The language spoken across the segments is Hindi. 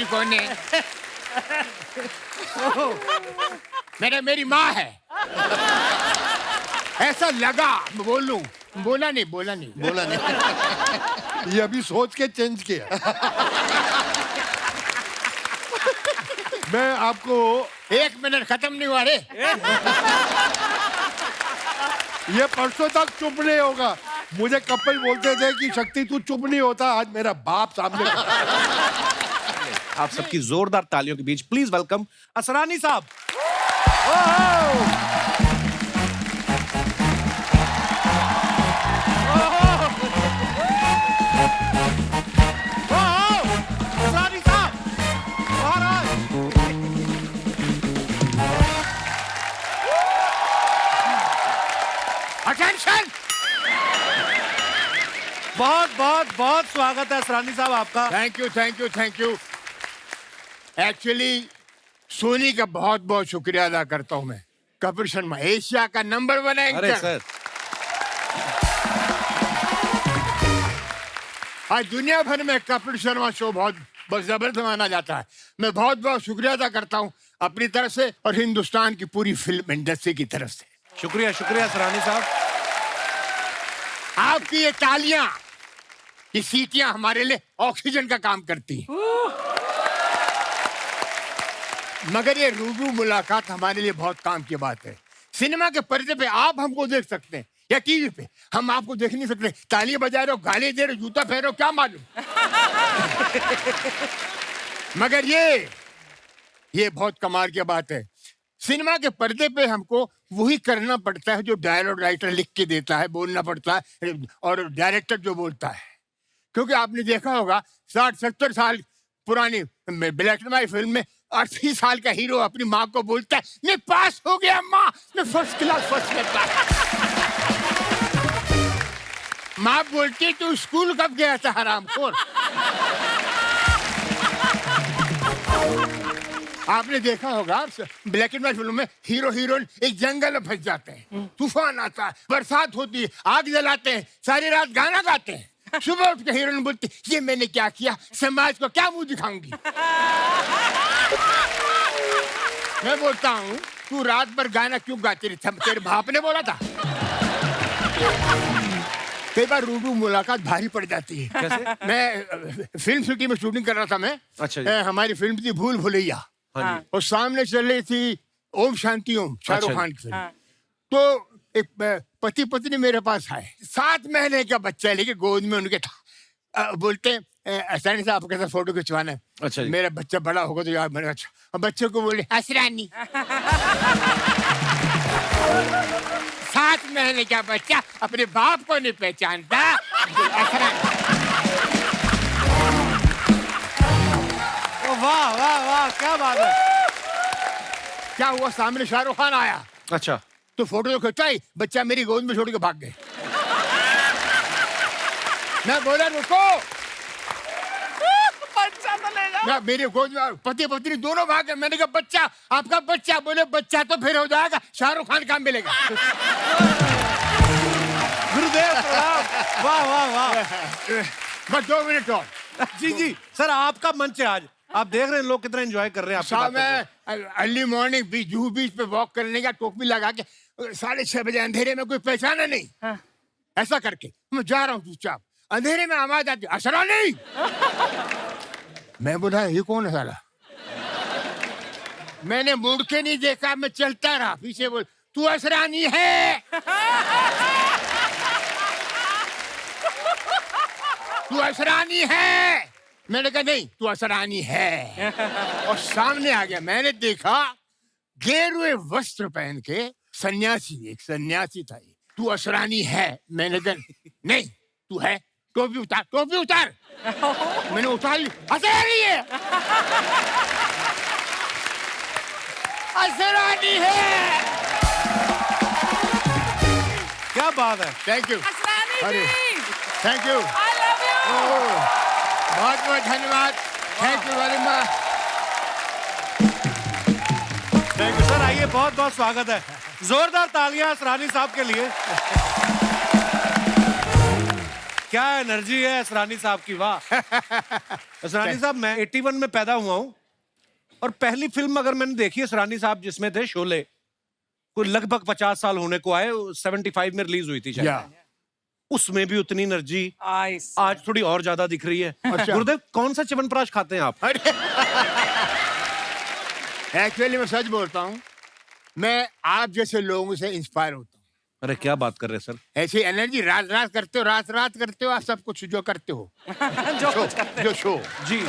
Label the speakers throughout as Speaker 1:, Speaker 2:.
Speaker 1: मेरी कौन है? मेरी माँ है। ऐसा लगा बोलूं, बोला नहीं।
Speaker 2: ये अभी सोच के चेंज किया। मैं आपको
Speaker 1: 1 मिनट खत्म नहीं हुआ रे।
Speaker 2: ये परसों तक चुप नहीं होगा। मुझे कपिल बोलते थे कि शक्ति तू चुप नहीं होता, आज मेरा बाप सामने।
Speaker 3: आप सबकी जोरदार तालियों के बीच प्लीज वेलकम असरानी साहब। असरानी साहब महाराज।
Speaker 1: अटेंशन।
Speaker 3: बहुत स्वागत है असरानी साहब आपका।
Speaker 1: Thank you. एक्चुअली सोनी का बहुत शुक्रिया अदा करता हूं मैं। कपिल शर्मा एशिया का नंबर 1
Speaker 3: अरे
Speaker 1: एंकर।
Speaker 3: सर
Speaker 1: आज दुनिया भर में कपिल शर्मा शो बहुत जबरदस्त माना जाता है। मैं बहुत शुक्रिया अदा करता हूं अपनी तरफ से और हिंदुस्तान की पूरी फिल्म इंडस्ट्री की तरफ से।
Speaker 3: शुक्रिया असरानी साहब।
Speaker 1: आपकी ये तालियां, ये सीटियां हमारे लिए ऑक्सीजन का काम करती हैं। मगर ये रूबरू मुलाकात हमारे लिए बहुत काम की बात है। सिनेमा के पर्दे पे आप हमको देख सकते हैं या टीवी पे, हम आपको देख नहीं सकते। ताली बजा रहे हो, गाली दे रहे हो, जूता फेर रहे हो, क्या मालूम। मगर ये बहुत कमाल की बात है। सिनेमा के पर्दे पे हमको वही करना पड़ता है जो डायलॉग राइटर लिख के देता है, बोलना पड़ता है, और डायरेक्टर जो बोलता है। क्योंकि आपने देखा होगा 60-70 साल पुरानी ब्लैक एंड व्हाइट फिल्म में 80 साल का हीरो अपनी माँ को बोलता है, मैं पास हो गया माँ, मैं फर्स्ट क्लास करता। माँ बोलती तू स्कूल कब गया था हरामखोर। आपने देखा होगा ब्लैक एंड व्हाइट फिल्म में हीरो हीरोइन एक जंगल में फंस जाते हैं, तूफान आता है, बरसात होती है, आग जलाते हैं, सारी रात गाना गाते हैं। सुबह उठ के हीरोइन बोलती ये मैंने क्या किया, समाज को क्या मुंह दिखाऊंगी। मैं बोलता हूँ तू रात भर गाना क्यों गाती रही, तेरे बाप ने बोला था। कई बार रूबरू मुलाकात भारी पड़ जाती है।
Speaker 3: कैसे?
Speaker 1: मैं फिल्म सिटी में शूटिंग कर रहा था। मैं
Speaker 3: अच्छा जी।
Speaker 1: हमारी फिल्म थी भूल भुलैया, और सामने चल रही थी ओम शांति ओम, शाहरुख खान की फिल्म। तो एक पति पत्नी मेरे पास आए, 7 महीने का बच्चा लेके गोद में उनके था। बोलते असरानी साहब आपके साथ फोटो खिंचवाना है।
Speaker 3: अच्छा जी।
Speaker 1: मेरा बच्चा बड़ा होगा तो यार मैंने अच्छा। और बच्चे को बोले असरानी। 7 महीने का बच्चा अपने बाप को नहीं पहचानता। असरानी।
Speaker 3: वाह क्या बात है।
Speaker 1: क्या हुआ, सामने शाहरुख खान आया।
Speaker 3: अच्छा
Speaker 1: तो फोटो तो खिंचा ही, बच्चा मेरी गोद में छोड़ के भाग गए। मैं बोला रुको,
Speaker 4: बच्चा तो ले जाओ।
Speaker 1: मैं मेरी गोद में पति पत्नी दोनों भाग गए। मैंने कहा बच्चा, आपका बच्चा। बोले बच्चा तो फिर हो जाएगा, शाहरुख खान काम मिलेगा।
Speaker 3: गुरुदेव प्रणाम। वाह
Speaker 1: बस 2 मिनट और।
Speaker 3: जी सर आपका मंच है आज। आप देख रहे हैं लोग कितना एंजॉय कर रहे हैं आपकी
Speaker 1: साहब
Speaker 3: बातों को।
Speaker 1: मैं अर्ली मॉर्निंग जुहू बीच पे वॉक करने का, टोपी लगा के 6:30 बजे अंधेरे में कोई पहचाना नहीं। ऐसा करके मैं जा रहा हूँ चुपचाप, अंधेरे में आवाज आती असरानी। मैं बोला ये कौन है साला। मैंने मुड़ के नहीं देखा, मैं चलता रहा। पीछे बोल तू असरानी है, तू असरानी है। मैंने कहा नहीं तू असरानी है। और सामने आ गया, मैंने देखा गेरुए वस्त्र पहन के एक सन्यासी था। तू असरानी है। मैंने कहा नहीं तू है, टोपी उतार। मैंने उतार ली, असरानी है, असरानी है।
Speaker 3: क्या बात है।
Speaker 1: Thank you,
Speaker 4: Asrani ji,
Speaker 1: thank you,
Speaker 4: I love you।
Speaker 1: बहुत धन्यवाद। Thank you very much.
Speaker 3: Thank you sir. आइए बहुत स्वागत है। जोरदार तालियां असरानी साहब के लिए। क्या एनर्जी है असरानी साहब की, वाह। असरानी साहब मैं 81 में पैदा हुआ हूं और पहली फिल्म अगर मैंने देखी है असरानी साहब जिसमें थे शोले, कोई लगभग 50 साल होने को आए, 75 में रिलीज हुई थी शायद।
Speaker 1: या
Speaker 3: उसमें भी उतनी एनर्जी
Speaker 4: आइस
Speaker 3: आज थोड़ी और ज्यादा दिख रही है।
Speaker 1: अच्छा।
Speaker 3: गुरुदेव कौन सा च्यवनप्राश खाते हैं आप?
Speaker 1: एक्चुअली मैं सच बोलता हूँ, मैं आप जैसे लोगों से इंस्पायर होता हूँ।
Speaker 3: अरे क्या बात कर रहे हैं सर।
Speaker 1: ऐसी एनर्जी रात रात करते हो, रात रात करते हो आप सब कुछ जो करते हो।
Speaker 4: जो कुछ करते
Speaker 1: जो शो
Speaker 3: जी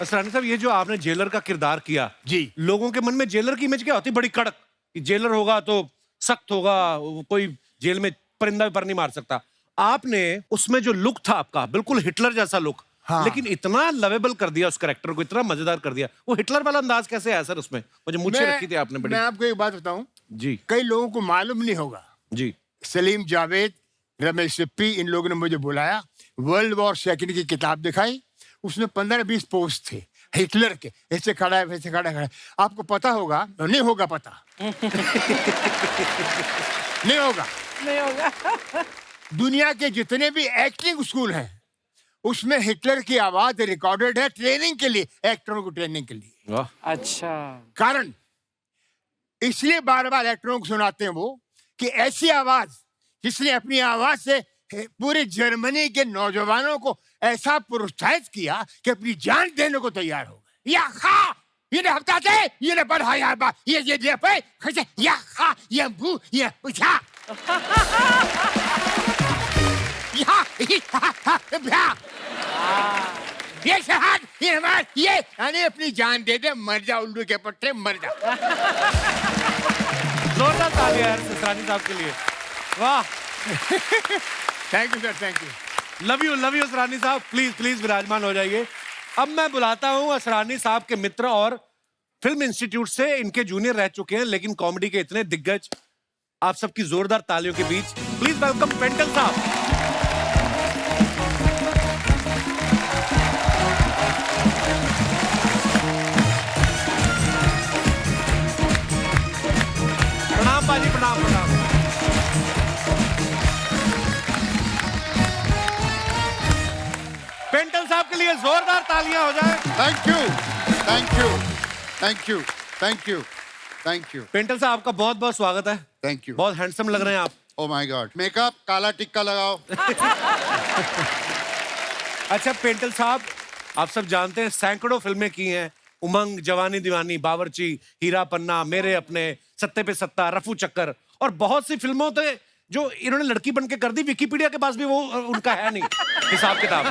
Speaker 3: असरानी साहब, ये जो आपने जेलर का किरदार किया,
Speaker 1: जी।
Speaker 3: लोगों के मन में जेलर की इमेज क्या होती है? बड़ी कड़क कि जेलर होगा तो सख्त होगा, वो कोई जेल में परिंदा भी पर नहीं मार सकता। आपने उसमें जो लुक था आपका, बिल्कुल हिटलर जैसा लुक,
Speaker 1: हाँ।
Speaker 3: लेकिन इतना लवेबल कर दिया उस कैरेक्टर को, इतना मजेदार कर दिया। वो हिटलर वाला अंदाज कैसे आया सर उसमें? मुझे मुझे रखी थी आपने बड़ी।
Speaker 1: मैं आपको एक बात बताऊं,
Speaker 3: जी
Speaker 1: कई लोगों को मालूम नहीं होगा।
Speaker 3: जी
Speaker 1: सलीम जावेद, रमेश सिप्पी, इन लोगों ने मुझे बुलाया, वर्ल्ड वॉर सेकंड की किताब दिखाई। उसमें 15-20 पोस्ट थे हिटलर के, ऐसे खड़ा है वैसे खड़ा है। आपको पता होगा, नहीं होगा पता। नहीं होगा।
Speaker 4: नहीं होगा।
Speaker 1: दुनिया के जितने भी एक्टिंग स्कूल हैं उसमें हिटलर की आवाज रिकॉर्डेड है, ट्रेनिंग के लिए, एक्टरों को ट्रेनिंग के लिए।
Speaker 3: वाह।
Speaker 4: अच्छा
Speaker 1: कारण इसलिए बार बार एक्टरों को सुनाते हैं वो कि ऐसी आवाज जिसने अपनी आवाज से पूरे जर्मनी के नौजवानों को ऐसा प्रोत्साहित किया कि अपनी जान देने को तैयार हो गए। या खा ये हफ्ता थे ये बढ़ा ये पे खसे या खा ये भू ये पूछा ये शहाद ये हमार ये यानी अपनी जान दे दे, मर जा उल्लू के पट्टे, मर जा।
Speaker 3: जोरदार तालियां यार असरानी साहब के लिए। वाह,
Speaker 1: thank you sir, thank you.
Speaker 3: Love you Asrani साहब। प्लीज प्लीज विराजमान हो जाइए। अब मैं बुलाता हूं असरानी साहब के मित्र और फिल्म इंस्टीट्यूट से इनके जूनियर रह चुके हैं लेकिन कॉमेडी के इतने दिग्गज, आप सबकी जोरदार तालियों के बीच प्लीज वेलकम पेंटल साहब। प्रणाम बाजी, प्रणाम प्रणाम। पेंटल साहब के लिए जोरदार तालियां हो जाए।
Speaker 2: Thank you, thank you, thank you, thank you, thank you,
Speaker 3: Paintal साहब आपका बहुत बहुत स्वागत है।
Speaker 2: Thank you.
Speaker 3: बहुत हैंडसम लग रहे हैं आप।
Speaker 2: ओ माय गॉड, मेकअप, काला टिक्का लगाओ।
Speaker 3: अच्छा पेंटल साहब, आप सब जानते हैं सैकड़ों फिल्में की हैं, उमंग, जवानी दीवानी, बावर्ची, हीरा पन्ना, मेरे अपने, सत्ते पे सत्ता, रफू चक्कर और बहुत सी फिल्मों थे जो इन्होंने लड़की बन के कर दी। विकिपीडिया के पास भी वो उनका है नहीं हिसाब किताब।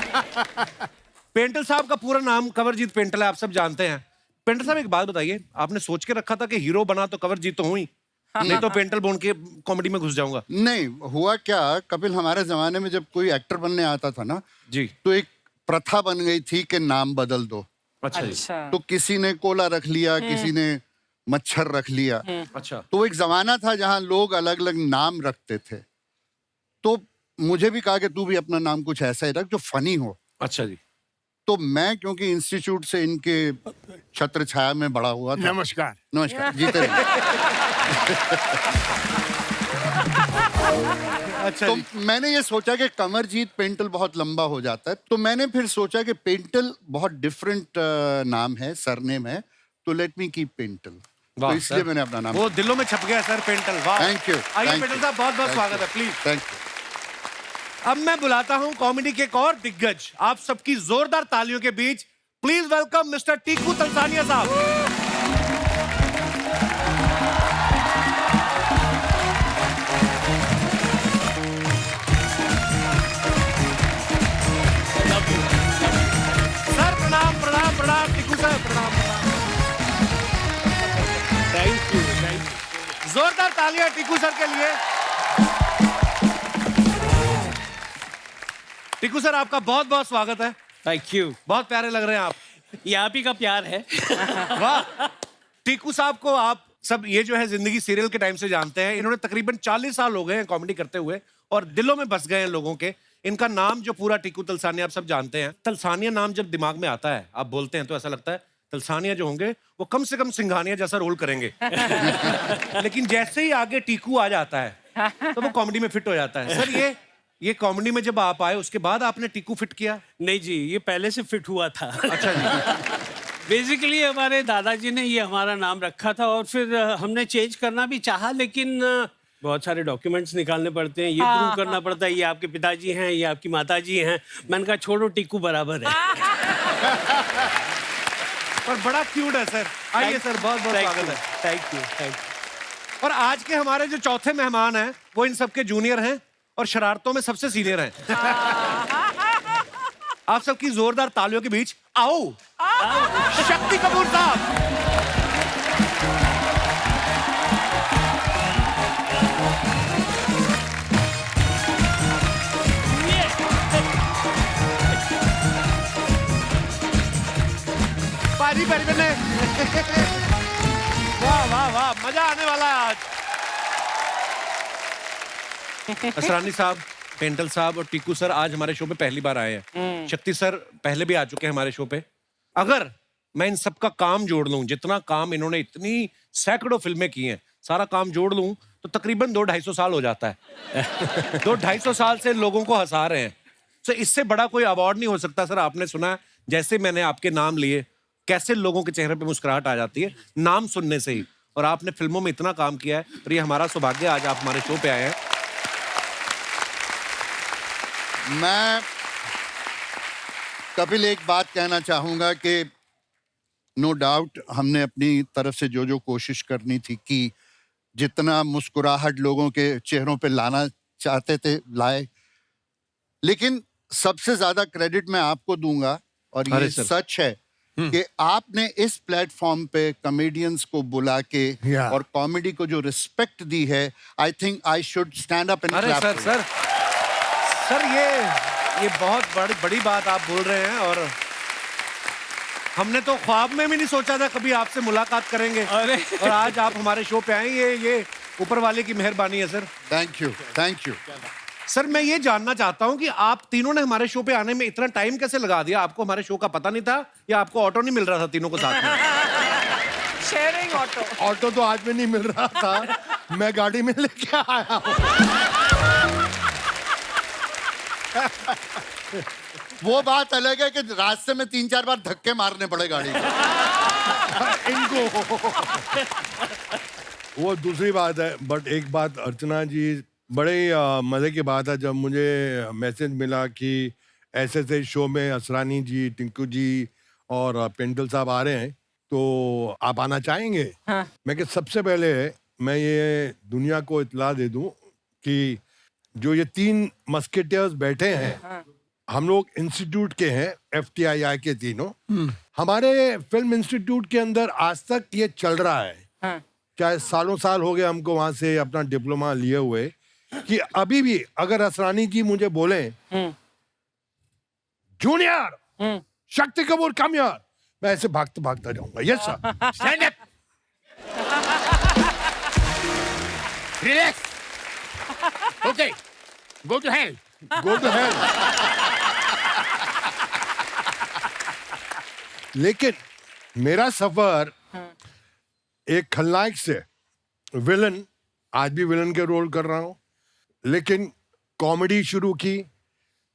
Speaker 3: पेंटल साहब का पूरा नाम कंवरजीत पेंटल है, आप सब जानते हैं। पेंटल साहब एक बात बताइए, आपने सोच के रखा था कि हीरो बना तो कंवरजीत तो हूं ही, नहीं तो पेंटल बोन के कॉमेडी में घुस जाऊंगा?
Speaker 2: नहीं हुआ क्या, कपिल, हमारे जमाने में जब कोई एक्टर बनने आता था ना
Speaker 3: जी।
Speaker 2: तो एक प्रथा बन गई थी कि नाम बदल दो।
Speaker 3: अच्छा जी।
Speaker 4: अच्छा
Speaker 2: तो किसी ने कोला रख लिया, किसी ने मच्छर रख लिया।
Speaker 3: अच्छा।
Speaker 2: तो एक जमाना था जहां लोग अलग अलग नाम रखते थे। तो मुझे भी कहा कि तू भी अपना नाम कुछ ऐसा ही रख जो फनी हो।
Speaker 3: अच्छा जी।
Speaker 2: तो मैं क्योंकि इंस्टीट्यूट से इनके छत्र छाया में बड़ा हुआ था।
Speaker 1: नमस्कार।
Speaker 2: नमस्कार, जीते रहिए।
Speaker 3: अच्छा
Speaker 2: तो
Speaker 3: जी।
Speaker 2: मैंने ये सोचा कि कमरजीत पेंटल बहुत लंबा हो जाता है, तो मैंने फिर सोचा कि पेंटल बहुत डिफरेंट नाम है, सरनेम है, तो लेट मी कीप पेंटल।
Speaker 3: वाह,
Speaker 2: तो इसलिए
Speaker 3: सर।
Speaker 2: मैंने अपना नाम।
Speaker 3: वो दिलों में छप गया सर, पेंटल। वाह,
Speaker 2: थैंक यू।
Speaker 3: आइए पेंटल साहब, बहुत बहुत स्वागत है, प्लीज।
Speaker 2: Thank you.
Speaker 3: अब मैं बुलाता हूं कॉमेडी के एक और दिग्गज, आप सबकी जोरदार तालियों के बीच please welcome mister Tiku Talsania साहब। सर प्रणाम प्रणाम प्रणाम, टीकू सर प्रणाम प्रणाम।
Speaker 1: Thank you, thank you.
Speaker 3: जोरदार तालियां टीकू सर के लिए। टीकू सर आपका बहुत बहुत स्वागत है।
Speaker 5: Thank you.
Speaker 3: बहुत प्यारे लग रहे हैं आप।
Speaker 5: ये आप ही का प्यार है।
Speaker 3: वाह। टीकू साहब को आप सब ये जो है जिंदगी सीरियल के टाइम से जानते हैं। इन्होंने तकरीबन 40 साल हो गए हैं कॉमेडी करते हुए और दिलों में बस गए हैं लोगों के। इनका नाम जो पूरा टीकू तलसानिया आप सब जानते हैं। तलसानिया नाम जब दिमाग में आता है, आप बोलते हैं तो ऐसा लगता है तलसानिया जो होंगे वो कम से कम सिंघानिया जैसा रोल करेंगे। लेकिन जैसे ही आगे टीकू आ जाता है तो वो कॉमेडी में फिट हो जाता है। सर ये ये कॉमेडी में जब आप आए उसके बाद आपने टीकू फिट किया?
Speaker 5: नहीं जी, ये पहले से फिट हुआ था।
Speaker 3: अच्छा जी।
Speaker 5: बेसिकली हमारे दादाजी ने ये हमारा नाम रखा था और फिर हमने चेंज करना भी चाहा, लेकिन बहुत सारे डॉक्यूमेंट्स निकालने पड़ते हैं, ये प्रूव करना पड़ता है ये आपके पिताजी हैं, ये आपकी माताजी हैं। मैंने कहा छोड़ो, टीकू बराबर है।
Speaker 3: पर बड़ा क्यूट है सर। आइए सर, बहुत बहुत स्वागत है।
Speaker 5: Thank you.
Speaker 3: और आज के हमारे जो चौथे मेहमान हैं वो इन सबके जूनियर हैं और शरारतों में सबसे सीनियर हैं। आप सबकी जोरदार तालियों के बीच आओ शक्ति कपूर साहब। बाजी बाजी करने। वाह वाह वाह, मजा आने वाला है आज। असरानी साहब, पेंटल साहब और टीकू सर आज हमारे शो पे पहली बार आए हैं। शक्ति सर पहले भी आ चुके हैं हमारे शो पे। अगर मैं इन सबका काम जोड़ लूं, जितना काम इन्होंने इतनी सैकड़ों फिल्में की हैं, सारा काम जोड़ लूं तो तकरीबन 200-250 साल हो जाता है। 200-250 साल से लोगों को हंसा रहे हैं। तो इससे बड़ा कोई अवार्ड नहीं हो सकता। सर आपने सुना जैसे मैंने आपके नाम लिए कैसे लोगों के चेहरे पे मुस्कुराहट आ जाती है नाम सुनने से ही। और आपने फिल्मों में इतना काम किया है और ये हमारा सौभाग्य आज आप हमारे शो पे आए हैं।
Speaker 2: मैं कपिल एक बात कहना चाहूंगा कि नो डाउट हमने अपनी तरफ से जो जो कोशिश करनी थी कि जितना मुस्कुराहट लोगों के चेहरों पे लाना चाहते थे लाए, लेकिन सबसे ज्यादा क्रेडिट मैं आपको दूंगा और ये सच है कि आपने इस प्लेटफॉर्म पे कॉमेडियंस को बुला के और कॉमेडी को जो रिस्पेक्ट दी है, I think I should stand up and clap.
Speaker 3: Sir ये बहुत बड़ी बात आप बोल रहे हैं और हमने तो ख्वाब में भी नहीं सोचा था कभी आपसे मुलाकात करेंगे। और आज आप हमारे शो पे आए, ये ऊपर वाले की मेहरबानी है sir.
Speaker 2: Thank you, thank you.
Speaker 3: Sir मैं ये जानना चाहता हूं कि आप तीनों ने हमारे शो पे आने में इतना टाइम कैसे लगा दिया? आपको हमारे शो का पता नहीं था या आपको ऑटो नहीं मिल रहा था तीनों को साथ में?
Speaker 4: Sharing auto.
Speaker 1: ऑटो तो आज में नहीं मिल रहा था, मैं गाड़ी में लेके आया हूँ।
Speaker 2: वो बात अलग है कि रास्ते में 3-4 बार धक्के मारने पड़े गाड़ी को।
Speaker 1: इनको
Speaker 6: वो दूसरी बात है। बट एक बात अर्चना जी, बड़े ही मज़े की बात है जब मुझे मैसेज मिला कि ऐसे शो में असरानी जी, टिंकू जी और पेंटल साहब आ रहे हैं तो आप आना चाहेंगे?
Speaker 4: हाँ।
Speaker 6: मैं कि सबसे पहले मैं ये दुनिया को इत्तला दे दूं कि जो ये 3 मस्केटियर्स बैठे हैं,
Speaker 4: हाँ।
Speaker 6: हम लोग इंस्टीट्यूट के हैं, FTII के तीनों। हमारे फिल्म इंस्टीट्यूट के अंदर आज तक ये चल रहा है,
Speaker 4: हाँ।
Speaker 6: चाहे सालों साल हो गए हमको वहां से अपना डिप्लोमा लिए हुए, कि अभी भी अगर असरानी जी मुझे बोले जूनियर शक्ति कपूर कम यार, मैं ऐसे भागते भागता जाऊंगा। Yes sir.
Speaker 1: Stand up, relax, okay, go to hell,
Speaker 6: go to hell. लेकिन मेरा सफर एक खलनायक से विलन, आज भी विलन के रोल कर रहा हूं, लेकिन कॉमेडी शुरू की।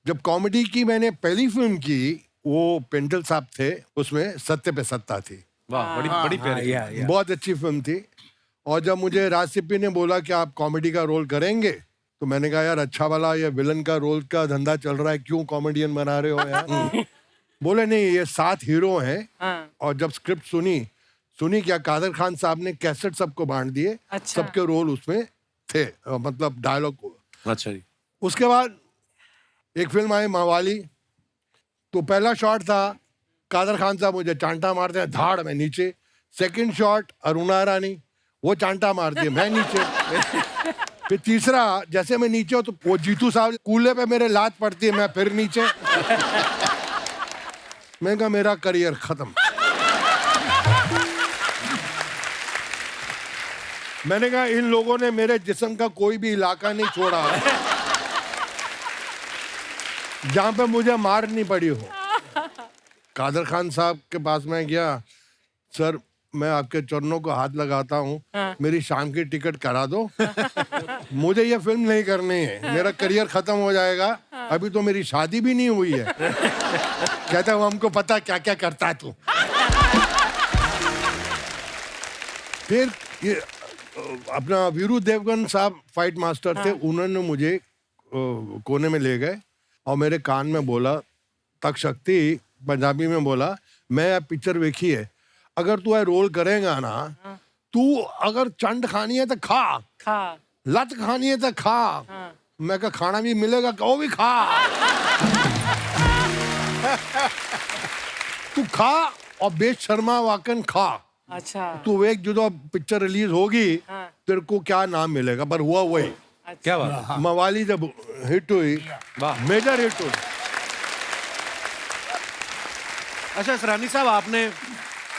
Speaker 6: जब कॉमेडी की मैंने पहली फिल्म की, वो पेंटल साहब थे, उसमें सत्ते पे सत्ता थी।
Speaker 3: वाह, बड़ी प्यारी,
Speaker 6: बहुत अच्छी फिल्म थी। और जब मुझे राज सिप्पी ने बोला कि आप कॉमेडी का रोल करेंगे, तो मैंने कहा यार अच्छा वाला ये विलन का रोल का धंधा चल रहा है, क्यों कॉमेडियन बना रहे हो यार? बोले नहीं, ये 7 हीरो हैं। और जब स्क्रिप्ट सुनी क्या, कादर खान साहब ने कैसेट सबको बांट दिए।
Speaker 4: अच्छा।
Speaker 6: सबके रोल उसमें थे, मतलब डायलॉग।
Speaker 3: अच्छा जी।
Speaker 6: उसके बाद एक फिल्म आई मवाली, तो पहला शॉट था कादर खान साहब मुझे चांटा मारते हैं धाड़ में नीचे। सेकंड शॉट अरुणा रानी, वो चांटा मारती है, मैं नीचे। फिर तीसरा जैसे मैं नीचे हूं तो वो जीतू साहब कूल्हे पे मेरे लात पड़ती है, मैं फिर नीचे। मैं कहा मेरा करियर खत्म। मैंने कहा इन लोगों ने मेरे जिस्म का कोई भी इलाका नहीं छोड़ा जहां पे मुझे मार नहीं पड़ी हो। कादर खान साहब के पास मैं गया, सर मैं आपके चरणों को हाथ लगाता हूँ,
Speaker 4: हाँ।
Speaker 6: मेरी शाम की टिकट करा दो। मुझे ये फिल्म नहीं करनी है, मेरा करियर खत्म हो जाएगा। अभी तो मेरी शादी भी नहीं हुई है। कहता हूँ हमको पता क्या क्या करता है तू। फिर ये अपना वीरू देवगन साहब फाइट मास्टर थे, उन्होंने मुझे कोने में ले गए और मेरे कान में बोला, तक शक्ति पंजाबी में बोला, मैं ये पिक्चर देखी है, अगर तू ये रोल करेगा ना, तू अगर चंड खानी है तो खा,
Speaker 4: खा
Speaker 6: लत खानी है तो खा। मैं कहा खाना भी मिलेगा, वो भी खा। तू खा और बेशर्मा वाकन खा।
Speaker 4: अच्छा
Speaker 6: तू एक जो पिक्चर रिलीज होगी,
Speaker 4: हाँ।
Speaker 6: तेरे को क्या नाम मिलेगा, पर हुआ वही।
Speaker 3: क्या बात है?
Speaker 6: मवाली जब हिट हुई,
Speaker 3: वाह।
Speaker 6: मेजर हिट हुई।
Speaker 3: अच्छा सरानी साहब, आपने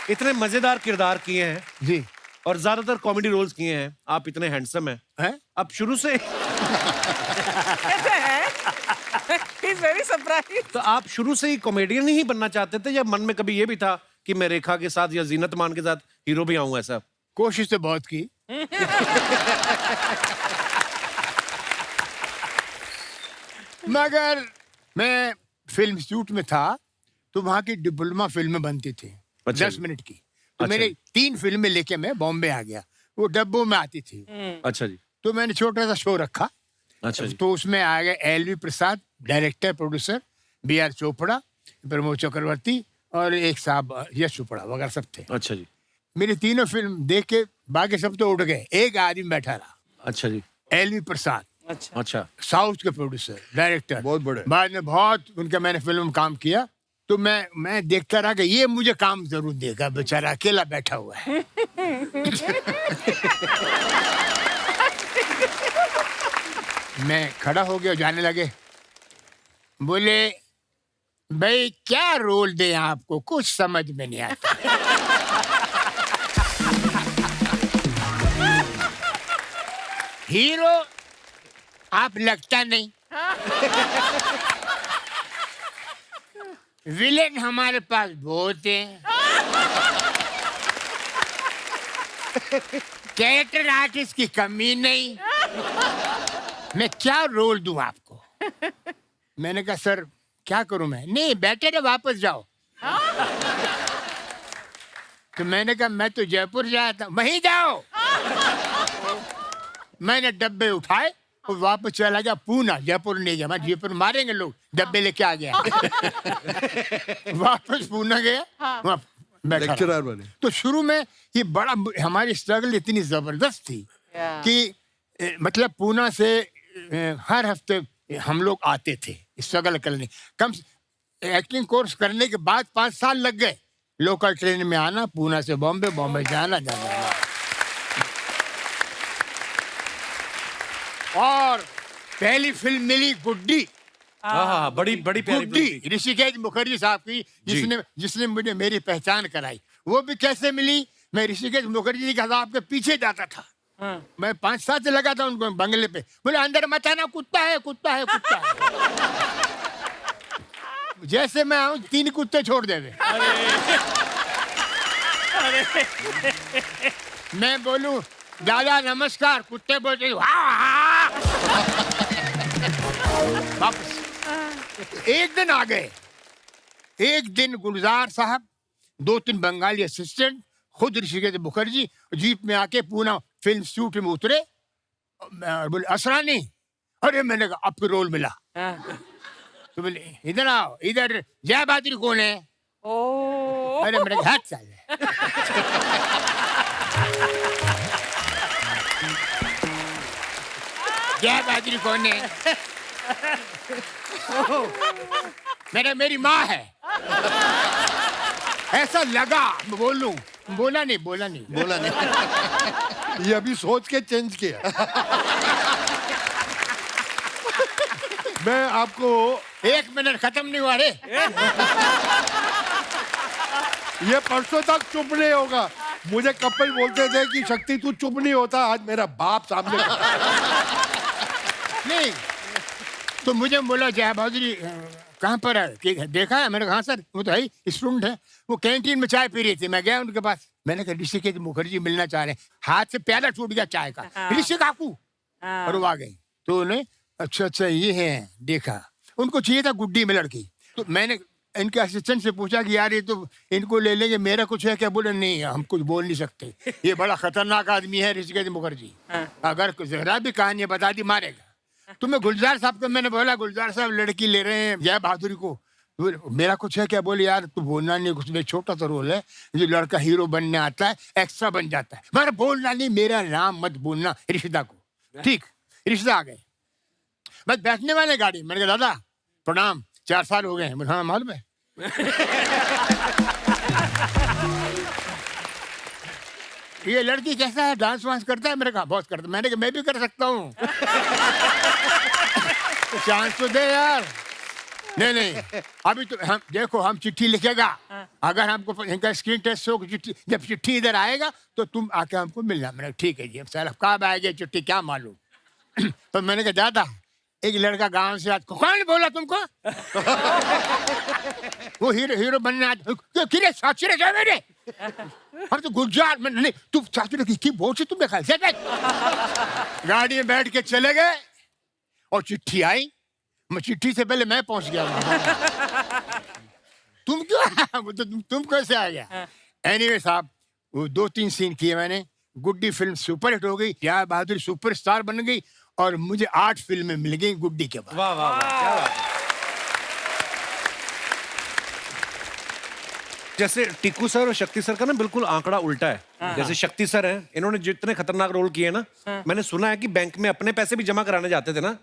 Speaker 3: इतने मजेदार किरदार किए हैं
Speaker 1: जी
Speaker 3: और ज्यादातर कॉमेडी रोल्स किए हैं, आप इतने हैंडसम हैं,
Speaker 1: है
Speaker 3: आप शुरू से
Speaker 4: कैसे है He's very surprised.
Speaker 3: तो आप शुरू से ही कॉमेडियन ही बनना चाहते थे, या मन में कभी ये भी था कि मैं रेखा के साथ या जीनत मान के साथ हीरो भी आऊं? ऐसा
Speaker 1: कोशिश तो बहुत की। मगर मैं फिल्म शूट में था तो वहां की डिप्लोमा फिल्में बनती थी,
Speaker 3: अच्छा
Speaker 1: 10
Speaker 3: जी।
Speaker 1: मिनट की। तो
Speaker 3: अच्छा
Speaker 1: मैंने
Speaker 3: जी।
Speaker 1: 3 फिल्में लेके मैं बॉम्बे आ गया, वो डब्बों में आती थी।
Speaker 3: अच्छा जी।
Speaker 1: तो मैंने छोटा सा शो रखा।
Speaker 3: अच्छा जी।
Speaker 1: तो उसमें आ गए L V Prasad director producer, B R Chopra, Pramod Chakraborty और एक साहब यश चोपड़ा वगैरह सब थे।
Speaker 3: अच्छा जी।
Speaker 1: मेरी तीनों फिल्म देख के बाकी सब तो उठ गए, एक आदमी बैठा रहा,
Speaker 3: अच्छा जी।
Speaker 1: एलवी प्रसाद,
Speaker 4: अच्छा
Speaker 3: अच्छा।
Speaker 1: साउथ के प्रोड्यूसर डायरेक्टर,
Speaker 6: बहुत बड़े।
Speaker 1: बाद में बहुत उनका मैंने फिल्म में काम किया। तो मैं देखता रहा कि ये मुझे काम जरूर देगा, बेचारा अकेला बैठा हुआ है। मैं खड़ा हो गया, जाने लगे, बोले भाई क्या रोल दे आपको, कुछ समझ में नहीं आता। हीरो आप लगता नहीं, विलेन हमारे पास बहुत हैं, कैरेक्टर आर्टिस्ट की कमी नहीं, मैं क्या रोल दूं आपको? मैंने कहा सर क्या करूं मैं? नहीं बेटर है वापस जाओ। तो मैंने कहा मैं तो जयपुर जाया था, वहीं जाओ। मैंने डब्बे उठाए और वापस चला गया पूना, जयपुर नहीं गया, मैं जयपुर मारेंगे लोग, डब्बे लेके आ गया। वापस पूना गया, वहाँ बैठा रहा।
Speaker 6: लेक्चरर बने।
Speaker 1: तो शुरू में ये बड़ा, हमारी स्ट्रगल इतनी जबरदस्त थी कि मतलब पूना से हर हफ्ते हम लोग आते थे स्ट्रगल करने। कम एक्टिंग कोर्स करने के बाद 5 साल लग गए, लोकल ट्रेन में आना, पूना से बॉम्बे, बॉम्बे जाना जाना। और पहली फिल्म मिली गुड्डी,
Speaker 3: हाँ, बड़ी बड़ी प्यारी फिल्म
Speaker 1: गुड्डी
Speaker 3: थी।
Speaker 1: ऋषिकेश मुखर्जी साहब की, जिसने मुझे मेरी पहचान कराई। वो भी कैसे मिली? मैं ऋषिकेश मुखर्जी के साहब के पीछे जाता था। मैं 5 साल से लगा था उनको बंगले पे, बोले अंदर मत आना, कुत्ता है कुत्ता है कुत्ता है। जैसे मैं आऊं 3 कुत्ते छोड़ दे। मैं बोलूं दादा नमस्कार, कुत्ते बोलते वापस। एक दिन आ गए, एक दिन गुलजार साहब, 2-3 बंगाली असिस्टेंट, खुद ऋषिकेश मुखर्जी जीप में आके पूना फिल्म शूट में उतरे। बोले असरानी, अरे मैंने कहा आपको रोल मिला। तो बोले इधर आओ, इधर जय बहादुर कौन है?
Speaker 4: ओ
Speaker 1: अरे मेरे हाथ साल है। जय बहादुर कौन है? मेरी माँ है। ऐसा लगा, बोलूं, बोला नहीं।
Speaker 6: ये अभी सोच के चेंज किया। मैं आपको
Speaker 1: 1 मिनट खत्म नहीं हुआ रे।
Speaker 6: ये परसों तक चुप नहीं होगा। मुझे कपिल बोलते थे कि शक्ति तू चुप नहीं होता, आज मेरा बाप सामने।
Speaker 1: नहीं तो मुझे बोला जय बहादुरी कहाँ पर है कि देखा है? मैंने कहा हाँ सर, वो तो है स्टूडेंट है, वो कैंटीन में चाय पी रही थी, मैं गया उनके पास, मैंने कहा ऋषिकेश मुखर्जी मिलना चाह रहे हैं, हाथ से प्याला टूट गया चाय का, ऋषि काकू, और वो आ गई। तो उन्हें अच्छा ये है, देखा उनको चाहिए था गुड्डी में लड़की, तो मैंने इनके असिस्टेंट से पूछा कि यार ये तो इनको ले लेंगे, मेरा कुछ है क्या? बोले नहीं हम कुछ बोल नहीं सकते, ये बड़ा खतरनाक आदमी है ऋषिकेश मुखर्जी, अगर जरा भी कहानी बता दी मारेगा। तो मैं गुलजार साहब को मैंने बोला गुलजार साहब लड़की ले रहे हैं जय बहादुरी को, तो मेरा कुछ है क्या? बोले यार तू बोलना नहीं, उसमें छोटा सा रोल है, जो लड़का हीरो बनने आता है एक्स्ट्रा बन जाता है, मगर बोलना नहीं, मेरा नाम मत बोलना रिश्ता को। ठीक, रिश्ता आ गए, बस बैठने वाले गाड़ी, मैंने कहा दादा प्रणाम, 4 साल हो गए हैं। हाँ मालूम है। ये लड़की कैसा है, डांस वांस करता है? मैंने कहा बहुत करता। मैंने कहा मैं भी कर सकता हूँ। तो चांस तो दे यार। नहीं अभी तो हम देखो, हम चिट्ठी लिखेगा, अगर हमको इनका स्क्रीन टेस्ट हो, जब चिट्ठी इधर आएगा तो तुम आके हमको मिलना। मैंने ठीक है जी, अब सर कब आएगी चिट्ठी क्या मालूम। तो मैंने कहा दादा एक लड़का गांव से आज, कौन बोला तुमको? वो हीरो बनने आज किरे साचरे जा मेरे, हम तो गुलजार में नहीं, तुम साचरे की बोल से तुमने खाया से गाड़ी में बैठ के चले गए और चिट्ठी आई, मैं चिट्ठी से पहले मैं पहुंच गया। तुम क्यों तुम कैसे आ गया? एनीवे साहब वो 2-3 सीन किए मैंने, गुड्डी फिल्म सुपरहिट हो गई, जय बहादुर सुपरस्टार बन गई और मुझे 8 फिल्में मिल गई गुड्डी के बाद।
Speaker 3: वाह वाह वाह, क्या बात है। जैसे टीकू सर और शक्ति सर का ना बिल्कुल आंकड़ा उल्टा है। जैसे शक्ति सर हैं, इन्होंने जितने खतरनाक रोल किए ना, मैंने सुना है कि बैंक में अपने पैसे भी जमा कराने जाते थे ना,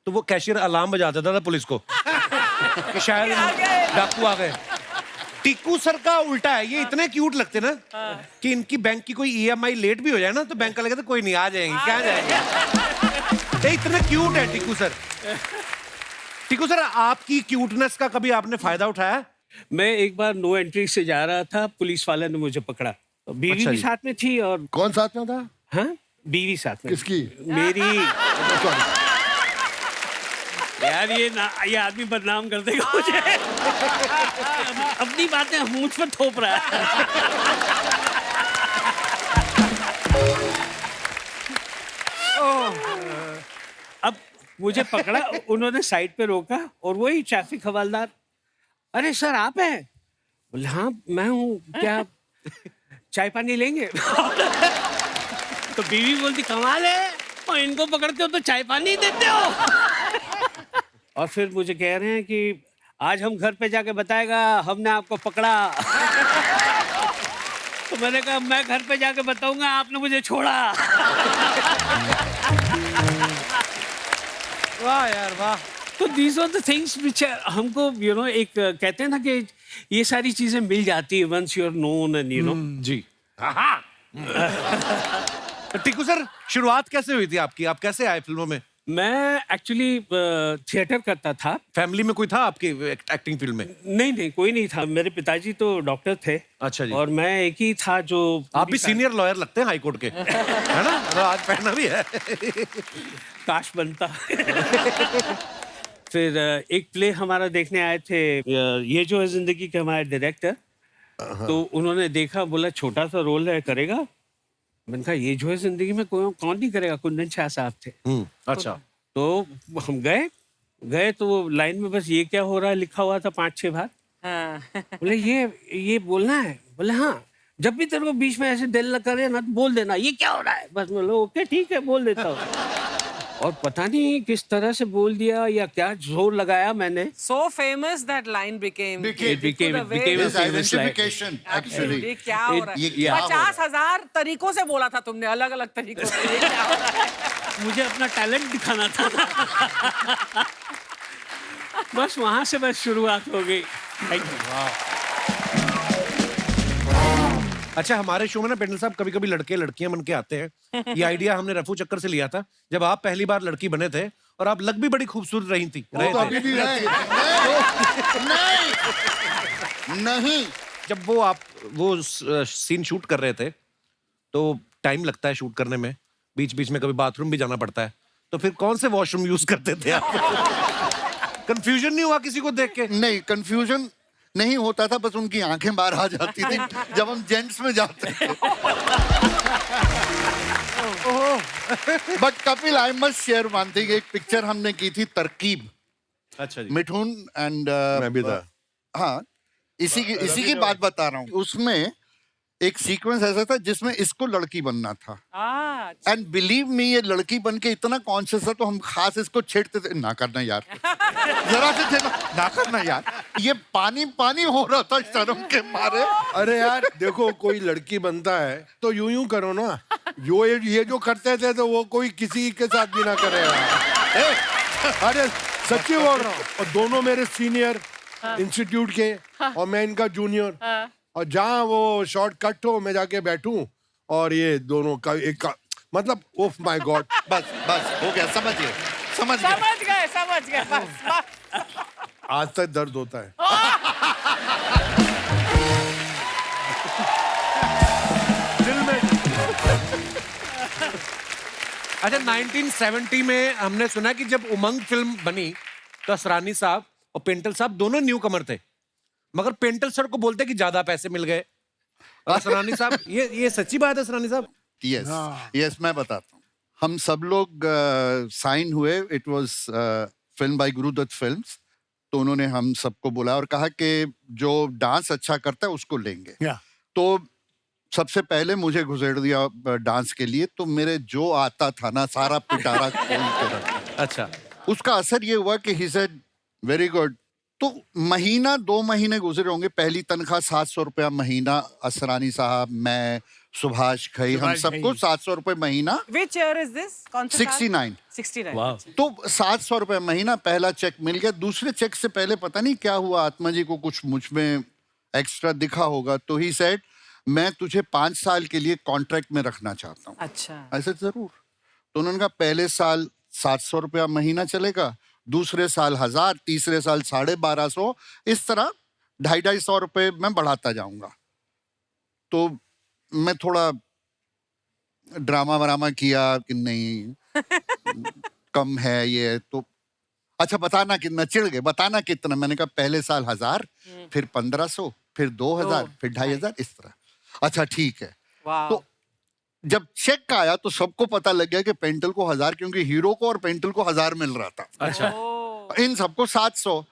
Speaker 3: तो वो कैशियर अलार्म बजा देता था पुलिस को कि शायद डाकू आ गए। टीकू सर का उल्टा है, ये इतने क्यूट लगते ना कि इनकी बैंक की कोई EMI लेट भी हो जाए ना तो बैंक वाले कहते कोई नहीं आ जाएंगे, क्या जाएंगे। इतने क्यूट है टीकू सर। टीकू सर आपकी क्यूटनेस का कभी आपने फायदा उठाया?
Speaker 5: मैं एक बार नो एंट्री से जा रहा था, पुलिस वाले ने मुझे पकड़ा, तो बीवी
Speaker 3: अच्छा
Speaker 5: भी
Speaker 3: जी।
Speaker 5: साथ में थी और
Speaker 6: कौन साथ में था?
Speaker 5: हाँ बीवी साथ में।
Speaker 6: किसकी?
Speaker 5: मेरी। यार ये आदमी बदनाम कर देगा मुझे। अपनी बातें मुझ पर थोप रहा है। अब मुझे पकड़ा, उन्होंने साइड पे रोका और वही ट्रैफिक हवलदार, अरे सर आप हैं? बोले हाँ मैं हूँ, क्या चाय पानी लेंगे? तो बीवी बोलती कमाल है, और इनको पकड़ते हो तो चाय पानी देते हो। और फिर मुझे कह रहे हैं कि आज हम घर पे जाके बताएगा हमने आपको पकड़ा। तो मैंने कहा मैं घर पे जाके बताऊंगा आपने मुझे छोड़ा।
Speaker 3: वाह यार वाह।
Speaker 5: तो these are the things which हमको एक कहते हैं ना कि ये सारी चीजें मिल जाती है once you are known and
Speaker 3: जी। टीकू सर शुरुआत कैसे हुई थी आपकी? आप कैसे आए फिल्मों में?
Speaker 5: मैं एक्चुअली थिएटर करता था।
Speaker 3: फैमिली में कोई था आपकी एक्टिंग फील्ड में?
Speaker 5: नहीं कोई नहीं था, मेरे पिताजी तो डॉक्टर थे।
Speaker 3: अच्छा जी।
Speaker 5: और मैं एक ही था जो।
Speaker 3: आप भी सीनियर लॉयर लगते हैं हाई कोर्ट के, है ना? तो आज पहना भी है।
Speaker 5: काश बनता। फिर एक प्ले हमारा देखने आए थे, ये जो है जिंदगी के हमारे डायरेक्टर, तो उन्होंने देखा, बोला छोटा सा रोल है करेगा? मैंने कहा ये जो है जिंदगी में कौन नहीं करेगा, कुंदन शाह साहब थे।
Speaker 3: अच्छा।
Speaker 5: तो हम गए तो लाइन में बस ये क्या हो रहा है लिखा हुआ था 5-6 बार। बोले ये बोलना है? बोले हाँ, जब भी तेरे को बीच में ऐसे दिल करे ना तो बोल देना ये क्या हो रहा है, बस बोलो ओके ठीक है बोल देता हूँ। और पता नहीं किस तरह से बोल दिया या क्या जोर लगाया मैंने।
Speaker 4: So famous that line became.
Speaker 5: It became a
Speaker 2: His
Speaker 5: famous line.
Speaker 2: identification actually.
Speaker 4: ये क्या हो रहा
Speaker 2: ये
Speaker 4: है?
Speaker 2: क्या हो रहा है?
Speaker 4: 50,000 तरीकों से बोला था तुमने, अलग अलग तरीकों से। ये क्या हो रहा है?
Speaker 5: मुझे अपना टैलेंट दिखाना था। बस वहां से बस शुरुआत हो गई। Thank you.
Speaker 3: अच्छा, हमारे शो में ना पेंडल साहब कभी कभी लड़के लड़कियां बन के आते हैं। ये आइडिया हमने रफू चक्कर से लिया था जब आप पहली बार लड़की बने थे, और आप लग भी बड़ी खूबसूरत रही थी।
Speaker 6: वो तो अभी भी है।
Speaker 2: नहीं
Speaker 3: जब वो सीन शूट कर रहे थे तो टाइम लगता है शूट करने में, बीच बीच में कभी बाथरूम भी जाना पड़ता है, तो फिर कौन से वॉशरूम यूज करते थे आप? कंफ्यूजन नहीं हुआ किसी को देख के?
Speaker 2: नहीं, कंफ्यूजन नहीं होता था, बस उनकी आंखें बाहर आ जाती थी जब हम जेंट्स में जाते थे। But Kapil, I must share one thing, एक पिक्चर हमने की थी तरकीब,
Speaker 3: अच्छा जी।
Speaker 2: मिठुन एंड
Speaker 6: मैं भी था।
Speaker 2: हाँ, इसी की बात बता रहा हूँ। उसमें एक सीक्वेंस ऐसा था जिसमें इसको लड़की बनना था,
Speaker 4: अच्छा।
Speaker 2: एंड बिलीव मी, ये लड़की बन के इतना कॉन्शियस था तो हम खास इसको छेड़ते थे, ना करना यार, जरा से थे ना करना यार। ये पानी पानी हो रहा था शर्म के मारे।
Speaker 6: अरे यार देखो, कोई लड़की बनता है तो यूं करो ना, ये जो करते थे तो वो कोई किसी के साथ भी ना करे यार। अरे सच्ची बोल रहा हूँ। और दोनों मेरे सीनियर इंस्टीट्यूट के और मैं इनका जूनियर, और जहाँ वो शॉर्ट कट हो मैं जाके बैठूं और ये दोनों का एक का, मतलब ओह माय गॉड।
Speaker 2: बस हो गया, समझ गए।
Speaker 4: समझ गए बस।
Speaker 6: आज तक दर्द होता है। दिल में।
Speaker 3: अच्छा, 1970 में हमने सुना कि जब उमंग फिल्म बनी तो असरानी साहब और पेंटल साहब दोनों न्यू कमर थे, मगर पेंटल सर को बोलते कि ज्यादा पैसे मिल गए। और असरानी साहब, ये सच्ची बात है असरानी साहब?
Speaker 2: यस, मैं बताता हूँ। हम सब लोग साइन हुए, it was film by Guru Dutt films, तो उन्होंने हम सबको बुलाया और कहा कि जो डांस अच्छा करता है उसको लेंगे। तो सबसे पहले मुझे घुसेड़ दिया डांस के लिए, तो मेरे जो आता था ना सारा पिटारा खोल के रखा।
Speaker 3: अच्छा।
Speaker 2: उसका असर ये हुआ कि ही सेड वेरी गुड। तो महीना 2 महीने गुजरे होंगे, पहली तनख्वाह 700 रुपया महीना, असरानी साहब, मैं, सुभाष खई, हम सबको 700 रुपए महीना।
Speaker 4: Which year is this? कौन सा साल?
Speaker 2: 69।
Speaker 4: 69।
Speaker 5: वाह।
Speaker 2: तो 700 रुपए महीना पहला चेक मिल गया। दूसरे चेक से पहले पता नहीं क्या हुआ, आत्मा जी को कुछ मुझ में एक्स्ट्रा दिखा होगा, तो ही सेड मैं तुझे 5 साल के लिए कॉन्ट्रैक्ट में रखना चाहता हूँ।
Speaker 4: अच्छा।
Speaker 2: ऐसे जरूर। तो उन्होंने कहा पहले साल 700 रुपया महीना चलेगा, दूसरे साल 1000, तीसरे साल 1250, इस तरह 250 रुपए मैं बढ़ाता जाऊंगा। तो मैं थोड़ा ड्रामा वरामा किया कि नहीं कम है ये, तो अच्छा बताना कितना, चिढ़ गए, बताना कितना। मैंने कहा पहले साल 1000, फिर 1500, फिर 2000, फिर 2500, इस तरह। अच्छा ठीक है।
Speaker 4: वाह।
Speaker 2: तो जब चेक आया तो सबको पता लग गया कि पेंटल को 1000, क्योंकि हीरो को और पेंटल को 1000 मिल रहा था,
Speaker 3: अच्छा।
Speaker 2: इन सबको 700।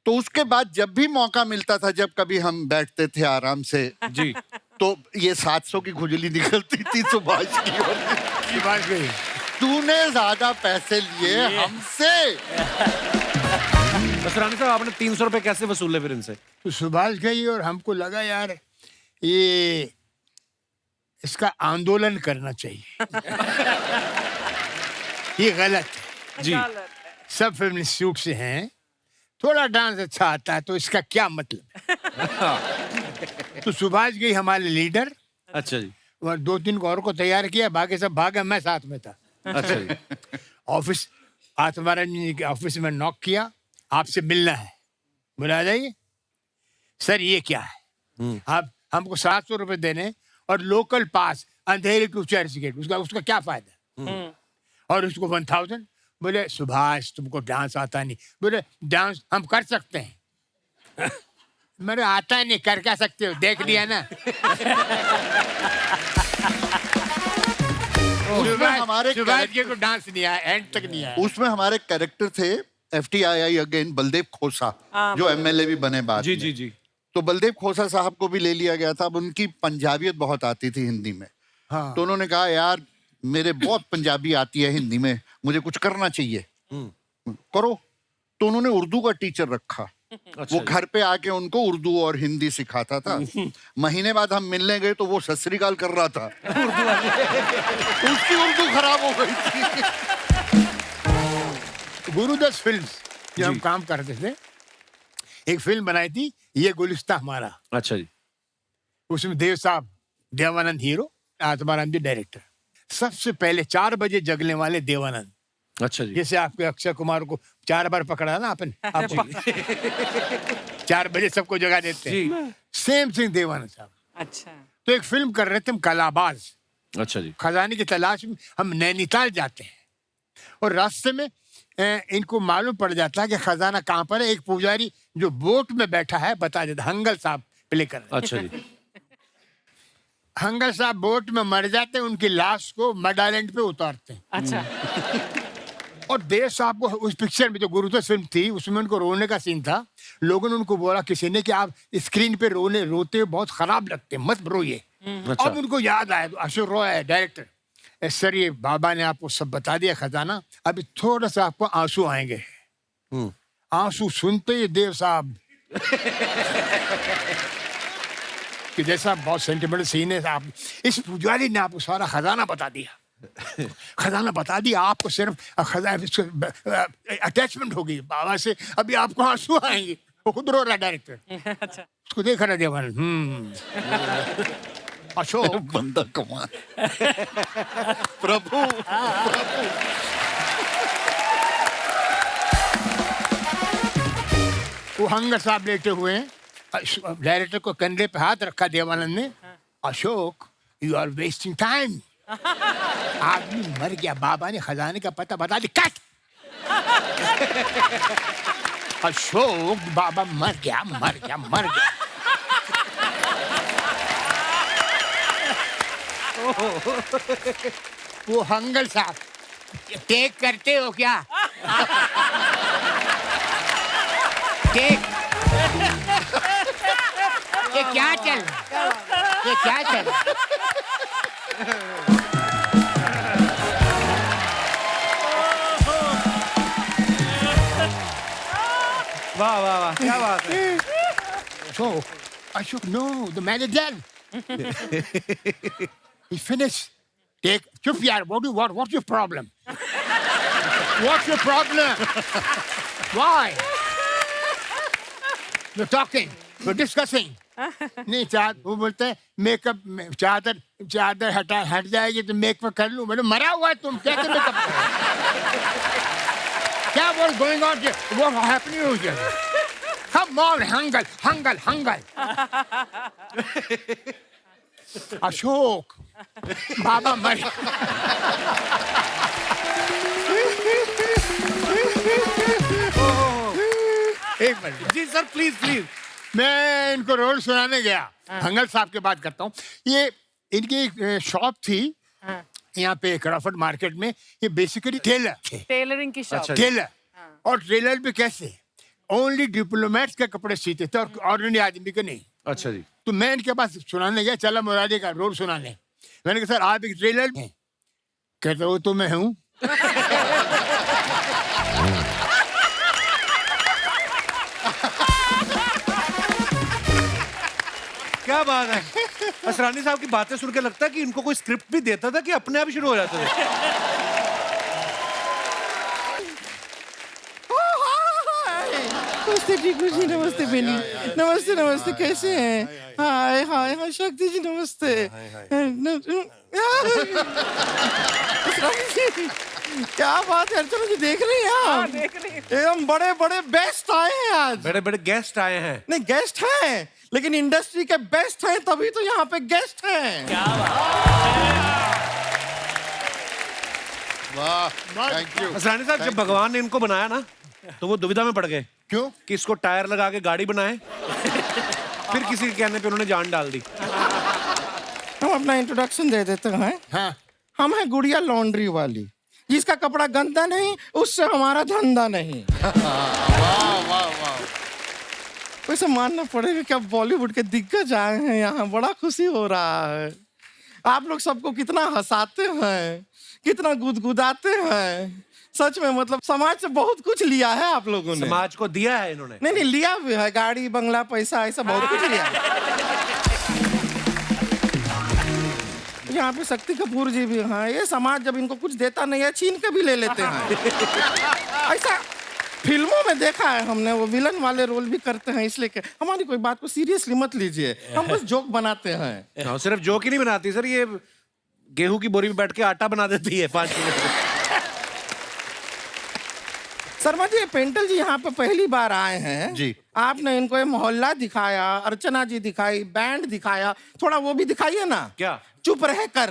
Speaker 2: तो उसके बाद जब भी मौका मिलता था, जब कभी हम बैठते थे आराम से
Speaker 3: जी।
Speaker 2: तो ये 700 की खुजली निकलती थी सुभाष की, और
Speaker 1: बात गई।
Speaker 2: तूने ज्यादा पैसे लिए हमसे।
Speaker 3: असरानी साहब, आपने 300 रुपए कैसे वसूले फिर इनसे?
Speaker 1: तो सुभाष गई और हमको लगा यार ये इसका आंदोलन करना चाहिए। ये गलत है।
Speaker 3: जी।
Speaker 1: सब फिल्म इंस्टीट्यूट से हैं, थोड़ा डांस अच्छा आता है तो इसका क्या मतलब है? तो सुभाष गई हमारे लीडर,
Speaker 3: अच्छा जी।
Speaker 1: और 2-3 को और को तैयार किया, बाकी सब भागे, मैं साथ में था।
Speaker 3: अच्छा जी।
Speaker 1: ऑफिस, आत्माराम जी के ऑफिस में नॉक किया, आपसे मिलना है, बुला जाइए। सर ये क्या है, आप हमको 700 रुपए देने और लोकल पास अंधेरे टू चर्च गेट, उसका क्या फायदा? और उसको 1000। बोले सुभाष तुमको डांस आता नहीं। बोले डांस हम कर सकते हैं। मेरे आता नहीं, कर क्या सकते हो, देख लिया ना।
Speaker 2: उसमें हमारे
Speaker 1: सुभाष के को डांस नहीं आया, एंड तक नहीं आया।
Speaker 2: उसमें हमारे कैरेक्टर थे FTII अगेन बलदेव खोसा, जो MLA भी बने बाद
Speaker 3: जी
Speaker 2: में।
Speaker 3: जी जी।
Speaker 2: तो बलदेव खोसा साहब को भी ले लिया गया था। अब उनकी पंजाबियत बहुत आती थी हिंदी में।
Speaker 1: हाँ।
Speaker 2: तो उन्होंने कहा यार मेरे बहुत पंजाबी आती है हिंदी में, मुझे कुछ करना चाहिए, करो। तो उन्होंने उर्दू का टीचर रखा। वो घर पे आके उनको उर्दू और हिंदी सिखाता था। महीने बाद हम मिलने गए तो वो सत श्री अकाल कर रहा था। उसकी उर्दू खराब हो गई थी।
Speaker 1: गुरुदत्त फिल्म्स जब हम काम करते थे, एक फिल्म बनाई थी ये गुलिस्ता हमारा।
Speaker 3: अच्छा जी।
Speaker 1: उसमें देव साहब, देवानंद हीरो, आत्माराम जी डायरेक्टर। सबसे पहले 4 बजे जगने वाले देवानंद।
Speaker 3: अच्छा जी।
Speaker 1: जैसे आपके अक्षय कुमार को 4 बार पकड़ा ना अपन, आप 4 बजे सबको जगा देते हैं, सेम थिंग देवानंद साहब।
Speaker 4: अच्छा।
Speaker 1: तो एक फिल्म कर रहे थे हम, कलाबाज।
Speaker 3: अच्छा जी।
Speaker 1: खजाने की तलाश में हम नैनीताल जाते हैं और रास्ते में इनको मालूम पड़ जाता है कि खजाना कहाँ पर है। एक पुजारी जो बोट में बैठा है बता देता, हंगल साहब प्ले कर रहे हैं।
Speaker 3: अच्छा जी।
Speaker 1: हंगल साहब बोट में मर जाते हैं, उनकी लाश को मड आइलैंड पे उतारते हैं।
Speaker 4: अच्छा।
Speaker 1: और देव साहब को उस पिक्चर में जो गुरुत्व फिल्म थी उसमें उनको रोने का सीन था। लोगों ने उनको बोला किसी ने कि आप स्क्रीन पे रोते हुए बहुत खराब लगते हैं, मत रोइए।
Speaker 3: अच्छा।
Speaker 1: अब उनको याद आया, तो अशोक रॉय है डायरेक्टर, सर ये बाबा ने आपको सब बता दिया खजाना, अभी थोड़ा सा आपको आंसू आएंगे। आंसू सुनते ही देव साहब कि जैसा बहुत सेंटिमेंटल सीन है, आप इस पुजारी ने आपको सारा खजाना बता दिया। खजाना बता दिया आपको, सिर्फ अटैचमेंट होगी बाबा से, अभी आपको आंसू आएंगे। वो खुद रो रहा है डायरेक्टर।
Speaker 4: अच्छा।
Speaker 1: उसको देख रहा देवान। अशोक
Speaker 2: बंदा कमाल। प्रभु
Speaker 1: वो हंगर साहब लेटे हुए हैं, डायरेक्टर को कंधे पे हाथ रखा देवानंद ने। Ashok you are wasting time. आदमी मर गया, बाबा ने खजाने का पता बता दिया। कट। अशोक बाबा मर गया, मर गया, मर गया। वो हंगल साहब टेक करते हो क्या? टेक। ये क्या चल, ये क्या चल?
Speaker 3: वाह वाह वाह, क्या बात है।
Speaker 1: Ashok, no, the man is dead. He finished. Take, चुप यार, what's your problem? What's your problem? Why? We're talking, we're discussing. नहीं वो बोलते हैं मेकअप, चादर हट जाएगी तो मेकअप कर लूं। मैंने मरा हुआ है तुम, कैसे मेकअप? क्या what's going on here? What happening here? Come on, Hangal. Ashok बाबा मर। एक मिनट
Speaker 3: जी सर, प्लीज प्लीज।
Speaker 1: मैं इनको रोल सुनाने गया। हंगल साहब की बात करता हूँ। ये इनकी एक शॉप थी यहाँ पे क्रॉफर्ड मार्केट में। ये बेसिकली टेलर थे,
Speaker 4: टेलरिंग की शॉप।
Speaker 3: अच्छा।
Speaker 1: टेलर। और टेलर भी कैसे, ओनली डिप्लोमेट्स के कपड़े सीते थे और ऑर्डिनरी आदमी के नहीं।
Speaker 3: अच्छा जी।
Speaker 1: तो मैं इनके पास सुनाने गया, चला मुरारी का रोल सुनाने। मैंने कहा सर आप एक टेलर हैं? कहते हो तो मैं हूँ।
Speaker 3: क्या बात है। असरानी साहब की बातें सुन के लगता है कि इनको कोई स्क्रिप्ट भी देता था कि अपने आप ही शुरू हो जाते थे।
Speaker 7: नमस्ते टीकू जी, नमस्ते बेली, नमस्ते, कैसे हैं? हाय हाय हाय शक्ति जी, नमस्ते। क्या बात है अर्चना जी, देख रही हैं आप?
Speaker 4: देख रही हूँ।
Speaker 7: एकदम बड़े बड़े बेस्ट आए हैं आज।
Speaker 3: बड़े बड़े गेस्ट आए हैं।
Speaker 7: नहीं गेस्ट हैं, लेकिन इंडस्ट्री के बेस्ट हैं, तभी तो यहाँ पे गेस्ट हैं।
Speaker 5: क्या बात।
Speaker 2: वाह, थैंक यू।
Speaker 3: असरानी साहब, जब भगवान ने इनको बनाया ना तो वो दुविधा में पड़ गए।
Speaker 1: क्यों?
Speaker 3: कि इसको टायर लगा के गाड़ी बनाए, फिर किसी के कहने पे उन्होंने जान डाल दी।
Speaker 7: हम अपना इंट्रोडक्शन दे देते हैं।
Speaker 1: हाँ।
Speaker 7: हम हैं गुड़िया लॉन्ड्री वाली, जिसका कपड़ा गंदा नहीं उससे हमारा धंधा नहीं।
Speaker 2: वाह वाह वाह।
Speaker 7: वैसे मानना पड़ेगा कि अब बॉलीवुड के दिग्गज आए हैं यहाँ, बड़ा खुशी हो रहा है। आप लोग सबको कितना हंसाते हैं, कितना गुदगुदाते हैं। सच में मतलब समाज से बहुत कुछ लिया है आप लोगों ने।
Speaker 3: समाज को दिया है इन्होंने।
Speaker 7: नहीं लिया भी है, गाड़ी बंगला पैसा ऐसा बहुत कुछ लिया है। यहाँ पे शक्ति कपूर जी भी हैं। ये समाज जब इनको कुछ देता नहीं है छीन के भी ले लेते हैं। ऐसा फिल्मों में देखा है हमने, वो विलन वाले रोल भी करते हैं। इसलिए कि हमारी कोई बात को सीरियसली मत लीजिए, हम बस जोक बनाते हैं।
Speaker 3: हाँ, सिर्फ जोक ही नहीं बनाती सर, ये गेहूं की बोरी में बैठ के आटा बना देती है 5 मिनट में।
Speaker 7: शर्मा जी, पेंटल जी यहाँ पे पहली बार आए हैं
Speaker 2: जी।
Speaker 7: आपने इनको ये मोहल्ला दिखाया, अर्चना जी दिखाई, बैंड दिखाया, थोड़ा वो भी दिखाइए ना।
Speaker 3: क्या?
Speaker 7: चुप रह कर।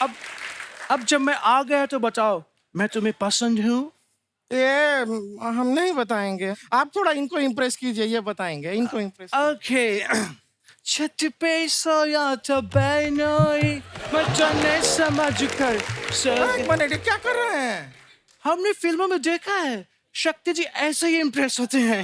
Speaker 8: अब जब मैं आ गया तो बताओ, मैं तुम्हें पसंद हूँ?
Speaker 7: ये हम नहीं बताएंगे, आप थोड़ा इनको इम्प्रेस कीजिए, ये बताएंगे, इनको इम्प्रेस।
Speaker 8: ओके। छत पे सोया था बहनोई, मचाने समझ कर
Speaker 7: एक मिनट, ये क्या कर रहे हैं?
Speaker 8: हमने फिल्मों में देखा है, शक्ति जी ऐसे ही इम्प्रेस होते हैं।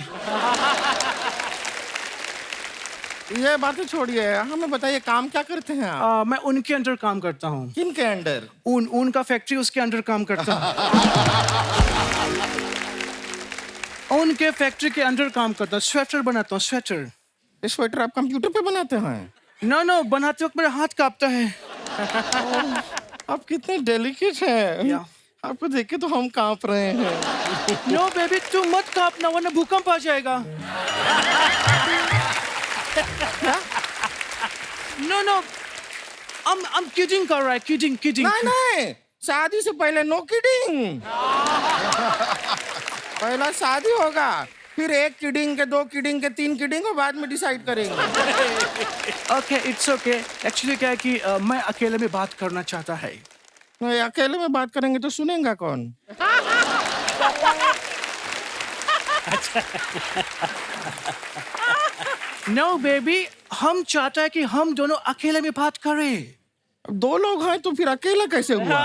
Speaker 7: ये बातें छोड़िए, हमें बताइए काम क्या करते हैं आप?
Speaker 8: मैं उनके अंडर काम करता हूँ।
Speaker 7: किनके अंडर?
Speaker 8: ऊन का फैक्ट्री, उसके अंडर काम करता हूँ। उनके फैक्ट्री के अंडर काम करता हूँ, स्वेटर बनाता हूँ, स्वेटर।
Speaker 7: ये स्वेटर आप कंप्यूटर पे बनाते हैं?
Speaker 8: नो, बनाते वक्त मेरा हाथ कांपता है।
Speaker 7: आप कितने डेलिकेट हैं। आपको देख के तो हम कांप रहे हैं।
Speaker 8: नो बेबी, तू मत कांपना वरना भूकंप आ जाएगा। नो, I'm kidding कर रहा है, kidding।
Speaker 7: नहीं, शादी से पहले नो किडिंग। पहला शादी होगा, फिर 1 किडिंग के 2 किडिंग के 3 किडिंग और बाद में डिसाइड करेंगे।
Speaker 8: Okay, it's okay. एक्चुअली क्या है कि मैं अकेले में बात करना चाहता है।
Speaker 7: नहीं, अकेले में बात करेंगे तो सुनेगा कौन?
Speaker 8: नो बेबी, हम चाहते हैं कि हम दोनों अकेले में बात करें।
Speaker 7: अब 2 लोग हैं तो फिर अकेला कैसे हुआ?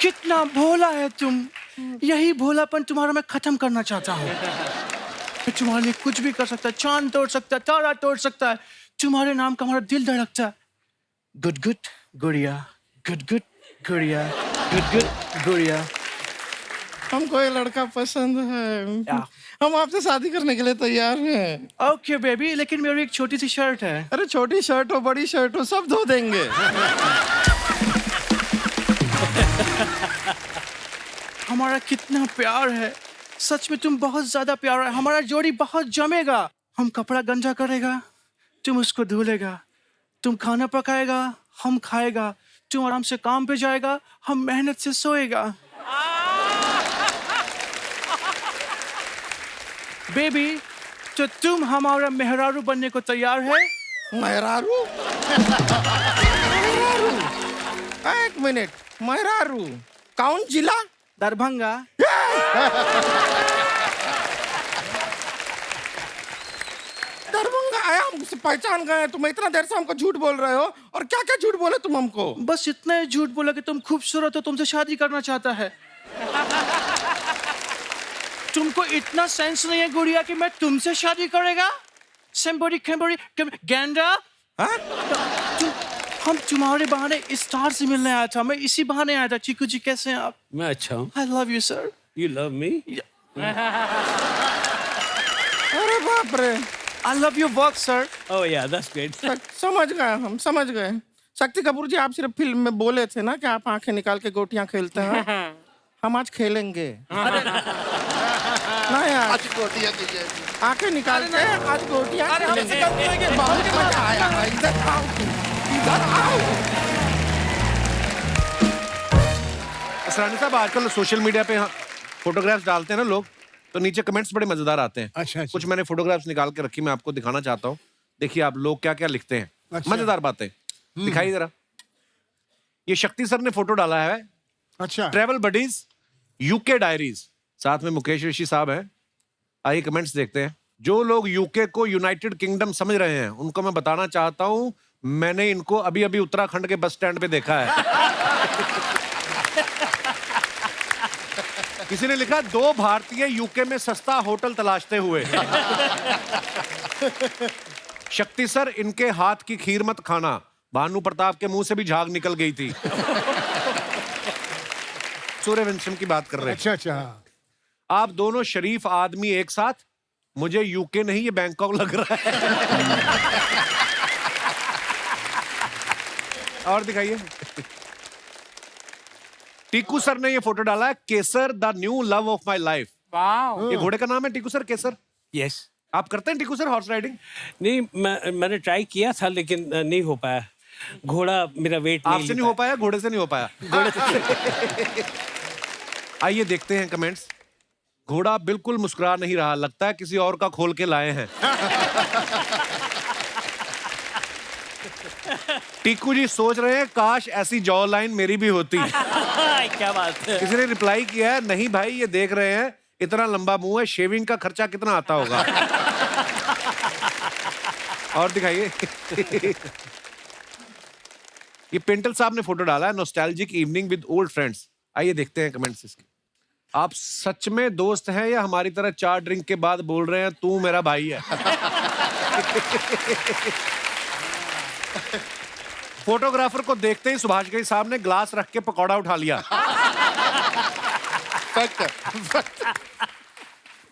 Speaker 8: कितना भोला है तुम। यही भोलापन तुम्हारा मैं खत्म करना चाहता हूँ। मैं तुम्हारे लिए कुछ भी कर सकता, चांद तोड़ सकता, तारा तोड़ सकता है। तुम्हारे नाम का हमारा दिल धड़कता। गुड गुड गुड़िया, गुड गुड गुड़िया, गुड गुड गुड़िया।
Speaker 7: हमको ये लड़का पसंद है, हम आपसे शादी करने के लिए तैयार हैं।
Speaker 8: ओके बेबी, लेकिन मेरी एक छोटी सी शर्ट है।
Speaker 7: अरे छोटी शर्ट हो बड़ी शर्ट हो सब धो देंगे।
Speaker 8: हमारा कितना प्यार है, सच में तुम बहुत ज्यादा प्यार है। हमारा जोड़ी बहुत जमेगा। हम कपड़ा गंजा करेगा, तुम उसको धो लेगा। तुम खाना पकाएगा, हम खाएगा। तुम आराम से काम पे जाएगा, हम मेहनत से सोएगा। बेबी, तो तुम हमारा मेहरारू बनने को तैयार है?
Speaker 7: मेहरारू? एक मिनट, मेहरारू कौन जिला?
Speaker 8: दरभंगा।
Speaker 7: दरभंगा आया, हमसे पहचान गए। तुम इतना देर से हमको झूठ बोल रहे हो, और क्या क्या झूठ बोले तुम हमको?
Speaker 8: बस इतना ही झूठ बोला कि तुम खूबसूरत हो, तुमसे शादी करना चाहता है। तुमको इतना सेंस नहीं है गुड़िया कि मैं तुमसे शादी करेगा? सेम्बोरी खेम्बोरी गेंडा। हम तुम्हारे बहाने स्टार से मिलने आया था। मैं इसी बहाने आया था। चीकू जी कैसे हैं आप?
Speaker 5: मैं अच्छा हूँ।
Speaker 8: I love you sir.
Speaker 5: You love me?
Speaker 7: अरे बाप रे,
Speaker 8: I love your work sir.
Speaker 5: Oh yeah, that's great.
Speaker 7: समझ गए, हम समझ गए। शक्ति कपूर जी, आप सिर्फ फिल्म में बोले थे ना कि आप आंखें निकाल के गोटियां खेलते हैं। हम आज खेलेंगे। नहीं यार,
Speaker 2: आज गोटियां कीजिए।
Speaker 7: आंखें निकाल के आज गोटियां खेलेंगे। बहुत मजा आया है। इधर आओ, इधर आओ।
Speaker 3: असरानी साहब, आजकल सोशल मीडिया पे फोटोग्राफ्स डालते हैं ना लोग, तो नीचे कमेंट्स बड़े मजेदार आते हैं।
Speaker 1: अच्छा।
Speaker 3: कुछ मैंने फोटोग्राफ्स निकाल के रखी, मैं आपको दिखाना चाहता हूँ। देखिए आप लोग क्या क्या लिखते हैं।
Speaker 1: अच्छा।
Speaker 3: मजेदार बातें दिखाइए जरा। ये शक्ति सर ने फोटो डाला है।
Speaker 1: अच्छा।
Speaker 3: ट्रेवल बडीज, यूके डायरीज, साथ में मुकेश ऋषि साहब हैं। आइए कमेंट्स देखते हैं। जो लोग यूके को यूनाइटेड किंगडम समझ रहे हैं, उनको मैं बताना चाहता हूं, मैंने इनको अभी अभी उत्तराखंड के बस स्टैंड पे देखा है। किसी ने लिखा, 2 भारतीय यूके में सस्ता होटल तलाशते हुए। शक्ति सर, इनके हाथ की खीर मत खाना, भानु प्रताप के मुंह से भी झाग निकल गई थी। सूर्यवंशम की बात कर रहे हैं।
Speaker 1: अच्छा अच्छा।
Speaker 3: आप दोनों शरीफ आदमी एक साथ, मुझे यूके नहीं ये बैंकॉक लग रहा है। और दिखाइए। टीकू सर ने ये फोटो डाला है, Kesar the new love of my life.
Speaker 4: वाह।
Speaker 3: ये घोड़े का नाम है टीकू सर, केसर।
Speaker 5: Yes.
Speaker 3: आप करते हैं टीकू सर हॉर्स राइडिंग?
Speaker 5: नहीं, मैंने ट्राई किया था लेकिन नहीं हो पाया। घोड़ा मेरा वेट
Speaker 3: आपसे नहीं हो पाया, घोड़े से नहीं हो पाया। आइए देखते हैं कमेंट्स। घोड़ा बिल्कुल मुस्कुरा नहीं रहा, लगता है किसी और का खोल के लाए हैं। टीकू जी सोच रहे हैं काश ऐसी जॉ लाइन मेरी भी होती।
Speaker 5: क्या बात है।
Speaker 3: किसी ने रिप्लाई किया है, नहीं भाई ये देख रहे हैं इतना लंबा मुंह है, शेविंग का खर्चा कितना आता होगा। और दिखाइए। ये पेंटल साहब ने फोटो डाला है, nostalgic evening with old friends. आइए देखते हैं कमेंट्स इसके। आप सच में दोस्त हैं या हमारी तरह 4 ड्रिंक के बाद बोल रहे हैं तू मेरा भाई है? फोटोग्राफर को देखते ही सुभाष घई साहब ने ग्लास रख के पकौड़ा उठा लिया।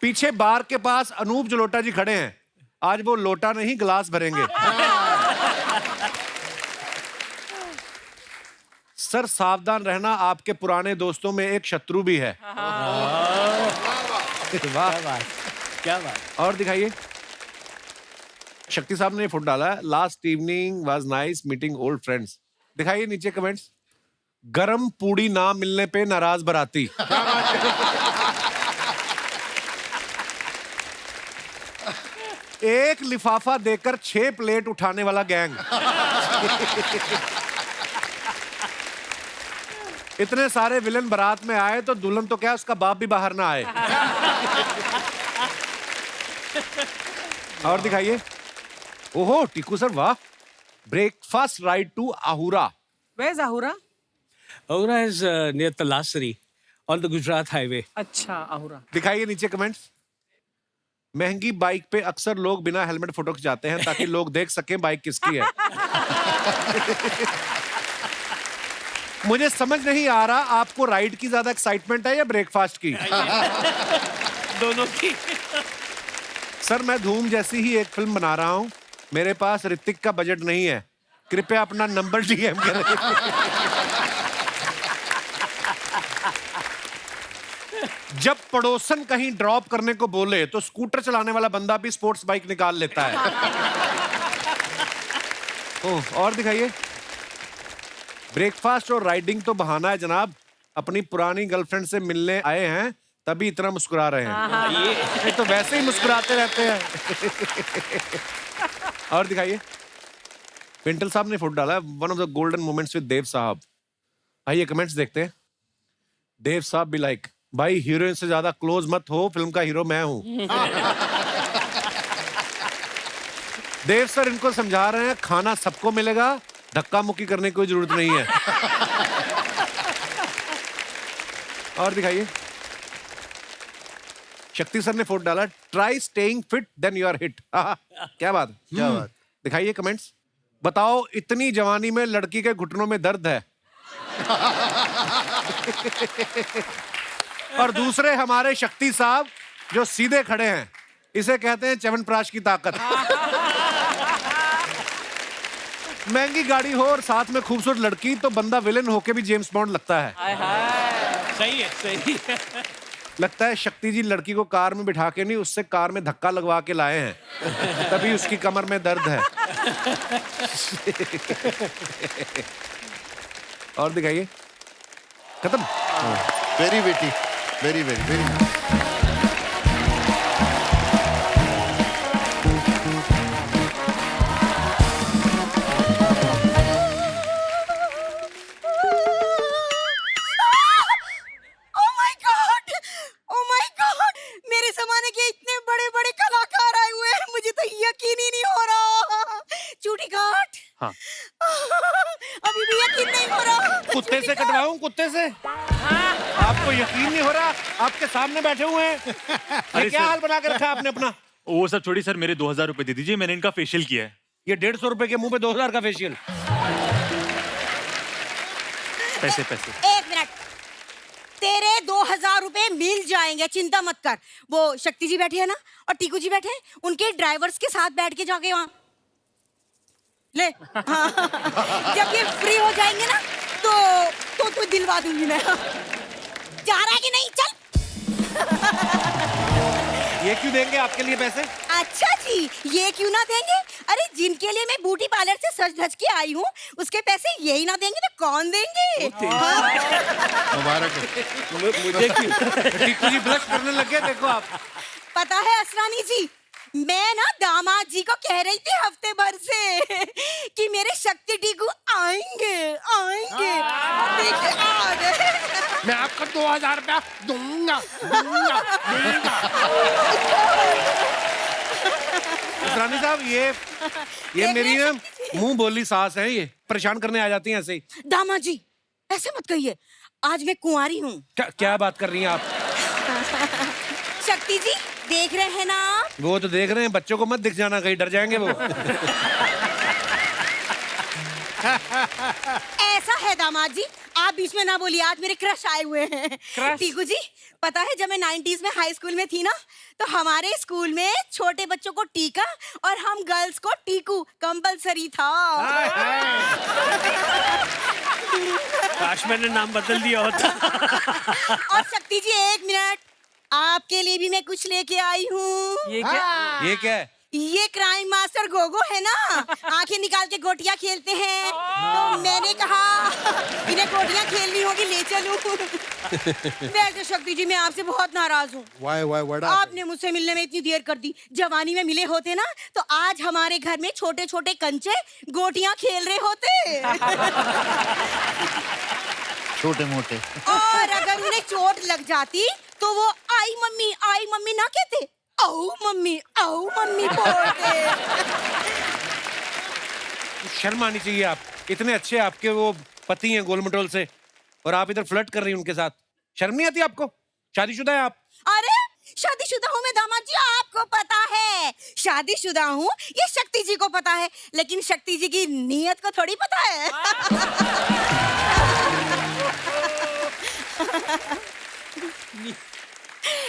Speaker 3: पीछे बार के पास अनूप जलोटा जी खड़े हैं, आज वो लोटा नहीं गिलास भरेंगे। सर सावधान रहना, आपके पुराने दोस्तों में एक शत्रु भी है। वाह,
Speaker 5: क्या बात।
Speaker 3: और दिखाइए। शक्ति साहब ने फोटो डाला है, last evening was nice meeting old friends. दिखाइए नीचे कमेंट्स। गरम पूड़ी ना मिलने पे नाराज बराती। एक लिफाफा देकर 6 प्लेट उठाने वाला गैंग। इतने सारे विलन बारात में आए तो दुल्हन तो क्या उसका बाप भी बाहर ना आए। और दिखाइए। ओहो टीकू सर वाह। Breakfast ride to Ahura.
Speaker 4: Where's Ahura?
Speaker 5: Ahura is near Talasri on the Gujarat highway.
Speaker 4: अच्छा Ahura.
Speaker 3: दिखाइए नीचे कमेंट्स। महंगी बाइक पे अक्सर लोग बिना हेलमेट फोटो खिंचाते हैं ताकि लोग देख सकें बाइक किसकी है। मुझे समझ नहीं आ रहा आपको राइड की ज्यादा एक्साइटमेंट है या ब्रेकफास्ट की?
Speaker 5: दोनों की।
Speaker 3: सर मैं धूम जैसी ही एक फिल्म बना रहा हूं, मेरे पास ऋतिक का बजट नहीं है, कृपया अपना नंबर डीएम करें। जब पड़ोसन कहीं ड्रॉप करने को बोले तो स्कूटर चलाने वाला बंदा भी स्पोर्ट्स बाइक निकाल लेता है। ओह और दिखाइए। ब्रेकफास्ट और राइडिंग तो बहाना है जनाब, अपनी पुरानी गर्लफ्रेंड से मिलने आए हैं तभी इतना मुस्कुरा रहे हैं। ये तो वैसे ही मुस्कुराते रहते हैं। और दिखाइए। पेंटल साहब ने फोटो डाला है, one of the golden moments with Dev साहब। आइए कमेंट्स देखते हैं। देव साहब भी लाइक, भाई हीरोइन से ज्यादा क्लोज मत हो, फिल्म का हीरो मैं हूं। देव सर इनको समझा रहे हैं खाना सबको मिलेगा, धक्का मुक्की करने की कोई जरूरत नहीं है। और दिखाइए। शक्ति सर ने फोटो डाला, try staying fit then you are hit. क्या बात,
Speaker 2: क्या बात।
Speaker 3: दिखाइए कमेंट्स। बताओ इतनी जवानी में लड़की के घुटनों में दर्द है। और दूसरे हमारे शक्ति साहब जो सीधे खड़े हैं, इसे कहते हैं च्यवनप्राश की ताकत। महंगी गाड़ी हो और साथ में खूबसूरत लड़की तो बंदा विलेन होके भी जेम्स बॉन्ड लगता है।
Speaker 5: सही है, सही है।
Speaker 3: लगता है शक्ति जी लड़की को कार में बिठा के नहीं, उससे कार में धक्का लगवा के लाए हैं, तभी उसकी कमर में दर्द है। और दिखाइए। खत्म।
Speaker 2: Very weighty, very very very.
Speaker 9: Oh my God! मेरे जमाने के इतने बड़े बड़े कलाकार आए हुए हैं, मुझे तो यकीन ही नहीं हो रहा। चूटी काट।
Speaker 3: हाँ।
Speaker 9: अभी भी यकीन नहीं हो रहा।
Speaker 3: कुत्ते से कटवाऊं, कुत्ते से? आपको यकीन नहीं हो रहा? आपके सामने बैठे हुए हैं। ये क्या हाल बना के रखा आपने अपना?
Speaker 10: वो सब छोड़ी सर, मेरे 2000 रुपए दे दीजिए, मैंने इनका फेशियल किया है।
Speaker 3: ये 150 रुपए के मुंह पे 2000 का फेशियल।
Speaker 10: पैसे।
Speaker 9: एक मिनट, तेरे 2000 रुपए मिल जाएंगे, चिंता मत कर। वो शक्ति जी बैठे हैं ना, और टीकू जी बैठे हैं, उनके ड्राइवर्स के साथ बैठ के जाके वहाँ ले। हाँ। जब ये फ्री हो जाएंगे ना तो दिलवा दूंगी मैं। जा रहा है कि नहीं? चल।
Speaker 3: ये क्यों देंगे आपके लिए पैसे?
Speaker 9: अच्छा जी, ये क्यों ना देंगे? अरे जिनके लिए मैं ब्यूटी पार्लर से सज धज के आई हूँ, उसके पैसे यही ना देंगे तो कौन देंगे?
Speaker 2: मुबारक हो।
Speaker 3: मुझे क्यों? टीकू जी ब्लश करने लग गए, देखो आप।
Speaker 9: पता है असरानी जी, मैं ना दामाद जी को कह रही थी हफ्ते भर से कि मेरे शक्ति टीकू आएंगे आएंगे। देखिए आ गए।
Speaker 1: मैं आपको 2000 रुपया दूंगा दूंगा दूंगा।
Speaker 3: रानी साहब ये मेरी ना मुंह बोली सास है, ये परेशान करने आ जाती हैं ऐसे ही।
Speaker 9: दामाद जी ऐसे मत कहिए, आज मैं कुंवारी हूँ।
Speaker 3: क्या बात कर रही हैं आप?
Speaker 9: शक्ति जी देख रहे हैं ना आप?
Speaker 3: वो तो देख रहे हैं, बच्चों को मत दिख जाना, कहीं डर जाएंगे वो।
Speaker 9: ऐसा है दामाद जी, आप बीच में ना बोलिए, आज मेरे क्रश आए हुए हैं। टीकू जी पता है जब मैं 90s में हाई स्कूल में थी ना, तो हमारे स्कूल में छोटे बच्चों को टीका और हम गर्ल्स को टीकू कंपलसरी था।
Speaker 5: काश मैंने नाम बदल दिया होता।
Speaker 9: और शक्ति जी 1 मिनट, आपके लिए भी मैं कुछ लेके आई हूँ।
Speaker 4: ये क्या?
Speaker 3: ये क्या है?
Speaker 9: ये क्राइम मास्टर गोगो है ना, आंखें निकाल के गोटियां खेलते हैं, तो मैंने कहा इन्हें गोटियां खेलनी होगी, ले चलूं। वैसे शक्ति जी मैं आपसे बहुत नाराज हूँ। आपने मुझसे मिलने में इतनी देर कर दी। जवानी में मिले होते ना तो आज हमारे घर में छोटे छोटे कंचे गोटियां खेल रहे होते।
Speaker 2: छोटे मोटे।
Speaker 9: और अगर उन्हें चोट लग जाती तो वो आई मम्मी ना कहते, आओ मम्मी बोलते।
Speaker 3: शर्म आनी चाहिए आप, इतने अच्छे आपके वो पति हैं गोल मटोल से, और आप इधर फ्लर्ट कर रही हैं उनके साथ। शर्म नहीं आती आपको? शादीशुदा है आप?
Speaker 9: अरे शादीशुदा हूँ मैं दामाद जी, आपको पता है शादीशुदा हूँ, ये शक्ति जी को पता है, लेकिन शक्ति जी की नीयत को थोड़ी पता है।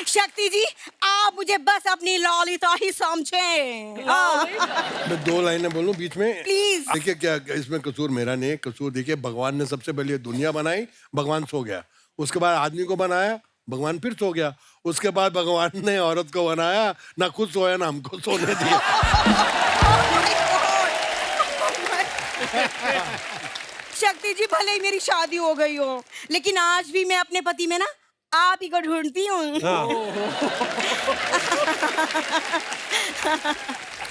Speaker 9: शक्ति जी आप मुझे बस अपनी ललिता ही समझें।
Speaker 6: मैं 2 लाइनें बोलूं बीच में?
Speaker 9: प्लीज।
Speaker 6: देखिए क्या इसमें कसूर मेरा नहीं है, कसूर देखिए भगवान ने सबसे पहले दुनिया बनाई, भगवान सो गया, उसके बाद आदमी को बनाया, भगवान फिर सो गया, उसके बाद भगवान ने औरत को बनाया, ना खुद सोया ना हमको सोने दिया।
Speaker 9: शक्ति जी भले ही मेरी शादी हो गई हो, लेकिन आज भी मैं अपने पति में ना आप ही को ढूंढती हूँ।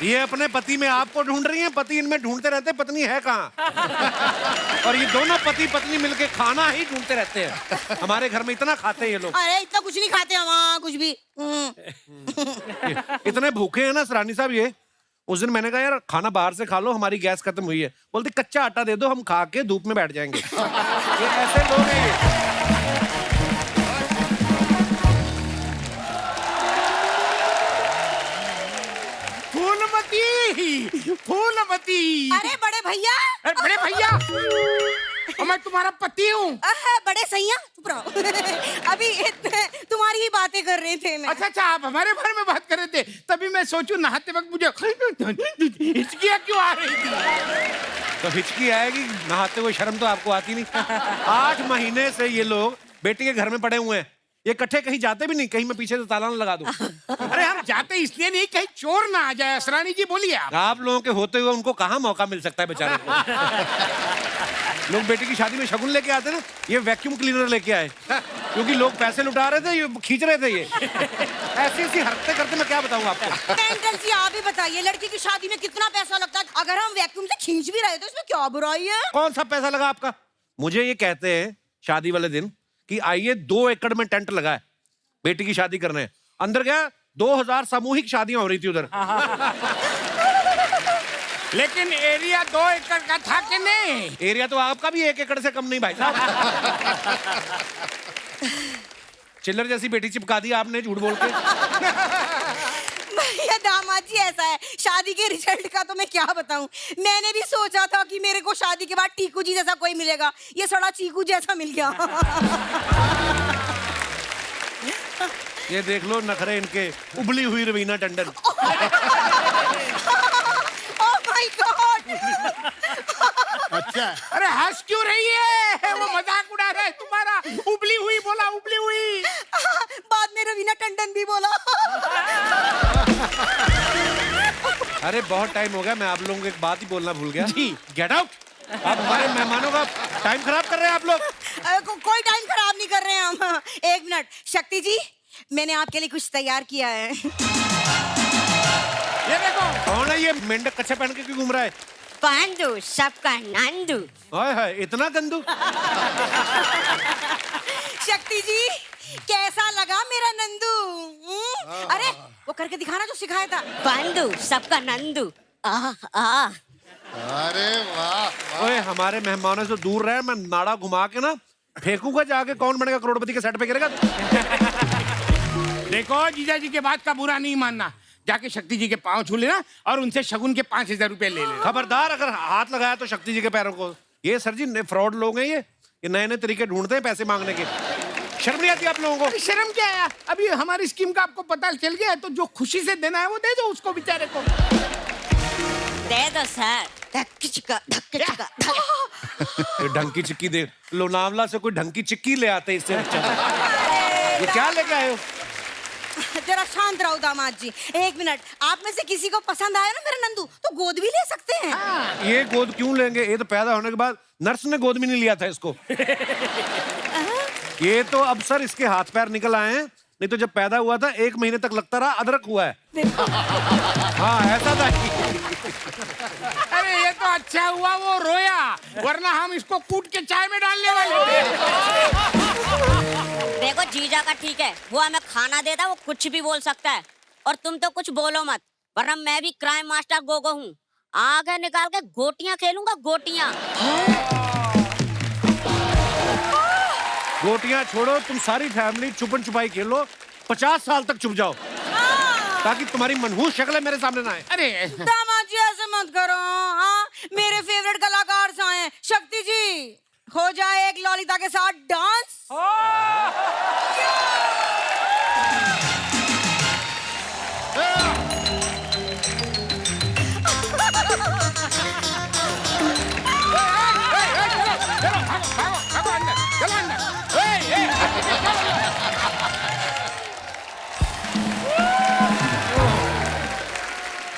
Speaker 3: ये अपने पति में आपको ढूंढ रही हैं, पति इनमें ढूंढते रहते पत्नी है कहाँ। और ये दोनों पति पत्नी मिलके खाना ही ढूंढते रहते हैं। हमारे घर में इतना खाते हैं ये लोग।
Speaker 9: अरे इतना कुछ नहीं खाते हम, कुछ भी।
Speaker 3: इतने भूखे हैं ना रानी साहब ये। उस दिन मैंने कहा यार खाना बाहर से खा लो, हमारी गैस खत्म हुई है। बोलते कच्चा आटा दे दो, हम खा के धूप में बैठ जाएंगे। ये ऐसे लोग हैं ये।
Speaker 1: फूलमती।
Speaker 9: अरे बड़े भैया।
Speaker 1: अरे बड़े भैया, मैं तुम्हारा पति हूँ।
Speaker 9: बड़े सैया चुप रहो। अभी तुम्हारी ही बातें कर रहे थे मैं।
Speaker 1: अच्छा आप हमारे बारे में बात कर रहे थे, तभी मैं सोचूं नहाते वक्त मुझे हिचकियाँ क्यों आ रही थी।
Speaker 3: तो हिचकी आएगी, नहाते हुए शर्म तो आपको आती नहीं। 8 महीने से ये लोग बेटी के घर में पड़े हुए हैं, ये इकट्ठे कहीं जाते भी नहीं, कहीं मैं पीछे से ताला ना लगा दूं।
Speaker 1: अरे हम जाते इसलिए नहीं कहीं चोर ना आ जाए। असरानी जी बोलिए
Speaker 3: आप लोगों के होते हुए उनको कहाँ मौका मिल सकता है बेचारे को। लोग बेटी की शादी में शगुन लेके आते ना, ये वैक्यूम क्लीनर लेके आए, क्योंकि लोग पैसे लुटा रहे थे, ये खींच रहे थे। ये ऐसी ऐसी हरकतें करते, मैं क्या बताऊं आपको।
Speaker 9: पेंटल जी आप ही बताइए, लड़की की शादी में कितना पैसा लगता है? अगर हम वैक्यूम से खींच भी रहे तो इसमें क्या बुराई है?
Speaker 3: कौन सा पैसा लगा आपका? मुझे ये कहते हैं शादी वाले दिन कि आइए 2 एकड़ में टेंट लगा है, बेटी की शादी करने। अंदर गया 2000 सामूहिक शादियां हो रही थी उधर।
Speaker 1: लेकिन एरिया 2 एकड़ का था कि नहीं?
Speaker 3: एरिया तो आपका भी 1 एकड़ से कम नहीं भाई साहब। चिल्लर जैसी बेटी चिपका दी आपने झूठ बोल के।
Speaker 9: भैया दामाद जी ऐसा है, शादी के रिजल्ट का तो मैं क्या बताऊं। मैंने भी सोचा था कि मेरे को शादी के बाद टीकू जी जैसा कोई मिलेगा, ये सड़ा चीकू जैसा मिल गया।
Speaker 3: ये देख लो नखरे इनके, उबली हुई Raveena Tandon.
Speaker 9: Oh my God.
Speaker 1: अच्छा अरे हंस क्यों रही है? वो मजाक उड़ा रहा है तुम्हारा। उबली हुई बोला, उबली हुई।
Speaker 9: बाद में रवीना टंडन भी बोला।
Speaker 3: अरे बहुत टाइम हो गया, मैं आप लोगों को एक बात ही बोलना भूल गया जी। Get out. आप हमारे मेहमानों का टाइम खराब कर रहे हैं आप लोग।
Speaker 9: कोई टाइम खराब नहीं कर रहे हैं हम। 1 मिनट शक्ति जी, मैंने आपके लिए कुछ तैयार किया है।
Speaker 1: ये देखो
Speaker 3: कौन है ये मेंढक कच्छा पहन के क्यों घूम रहा है?
Speaker 9: पांडु सबका नंदू।
Speaker 3: हाय हाय, इतना गंदू।
Speaker 9: शक्ति जी कैसा लगा मेरा नंदू? अरे वो करके दिखाना जो सिखाया था। पांडु सबका नंदू।
Speaker 2: अरे वाह।
Speaker 3: ओए हमारे मेहमानों से दूर रहे, मैं नाड़ा घुमा के ना फेंकूंगा, जाके कौन बनेगा करोड़पति के सेट पे गिरेगा।
Speaker 1: देखो जीजा जी के बात का बुरा नहीं मानना, जाके शक्ति जी के पांव छू लेना और उनसे शगुन के 5,000 रुपए ले लेना।
Speaker 3: खबरदार अगर हाथ लगाया तो शक्ति जी के पैरों को। ये सर जी फ्रॉड लोग हैं, ये नए नए तरीके ढूंढते हैं पैसे मांगने के। शर्म नहीं आती आप लोगों को?
Speaker 1: शर्म क्या है? अभी हमारी स्कीम का आपको पता चल गया है, तो जो खुशी से देना है वो दे दो उसको बेचारे को।
Speaker 9: दे दो सर। धक्की चिक्का, धक्की चिक्का।
Speaker 3: ये ढंकी चिक्की दे, लोनावला से कोई ढंकी चिक्की ले आते इससे अच्छा। ये क्या लेके आए हो?
Speaker 9: जरा शांत रहो दामाद जी, 1 मिनट। आप में से किसी को पसंद आया ना मेरा नंदू तो गोद भी ले सकते हैं।
Speaker 3: ये गोद क्यों लेंगे? ये तो पैदा होने के बाद नर्स ने गोद भी नहीं लिया था इसको। ये तो अब सर इसके हाथ पैर निकल आए हैं, नहीं तो जब पैदा हुआ था 1 महीने तक लगता रहा अदरक हुआ है। हाँ ऐसा था।
Speaker 1: अरे ये तो अच्छा हुआ वो रोया, वरना हम इसको कूट के चाय में डालने वाले थे।
Speaker 9: देखो जीजा का ठीक है, वो हमें खाना देता, वो कुछ भी बोल सकता है, और तुम तो कुछ बोलो मत, वरना मैं भी क्राइम मास्टर गोगो हूँ। आगे निकाल के गोटियां खेलूंगा, गोटियां।
Speaker 3: गोटियां छोड़ो, तुम सारी फैमिली छुपन छुपाई खेलो, 50 साल तक छुप जाओ, ताकि तुम्हारी मनहूस शक्लें मेरे सामने ना आए।
Speaker 1: अरे
Speaker 9: दामाद जी ऐसे मत करो। हाँ मेरे फेवरेट कलाकार से आए, शक्ति जी हो जाए एक ललिता के साथ डांस।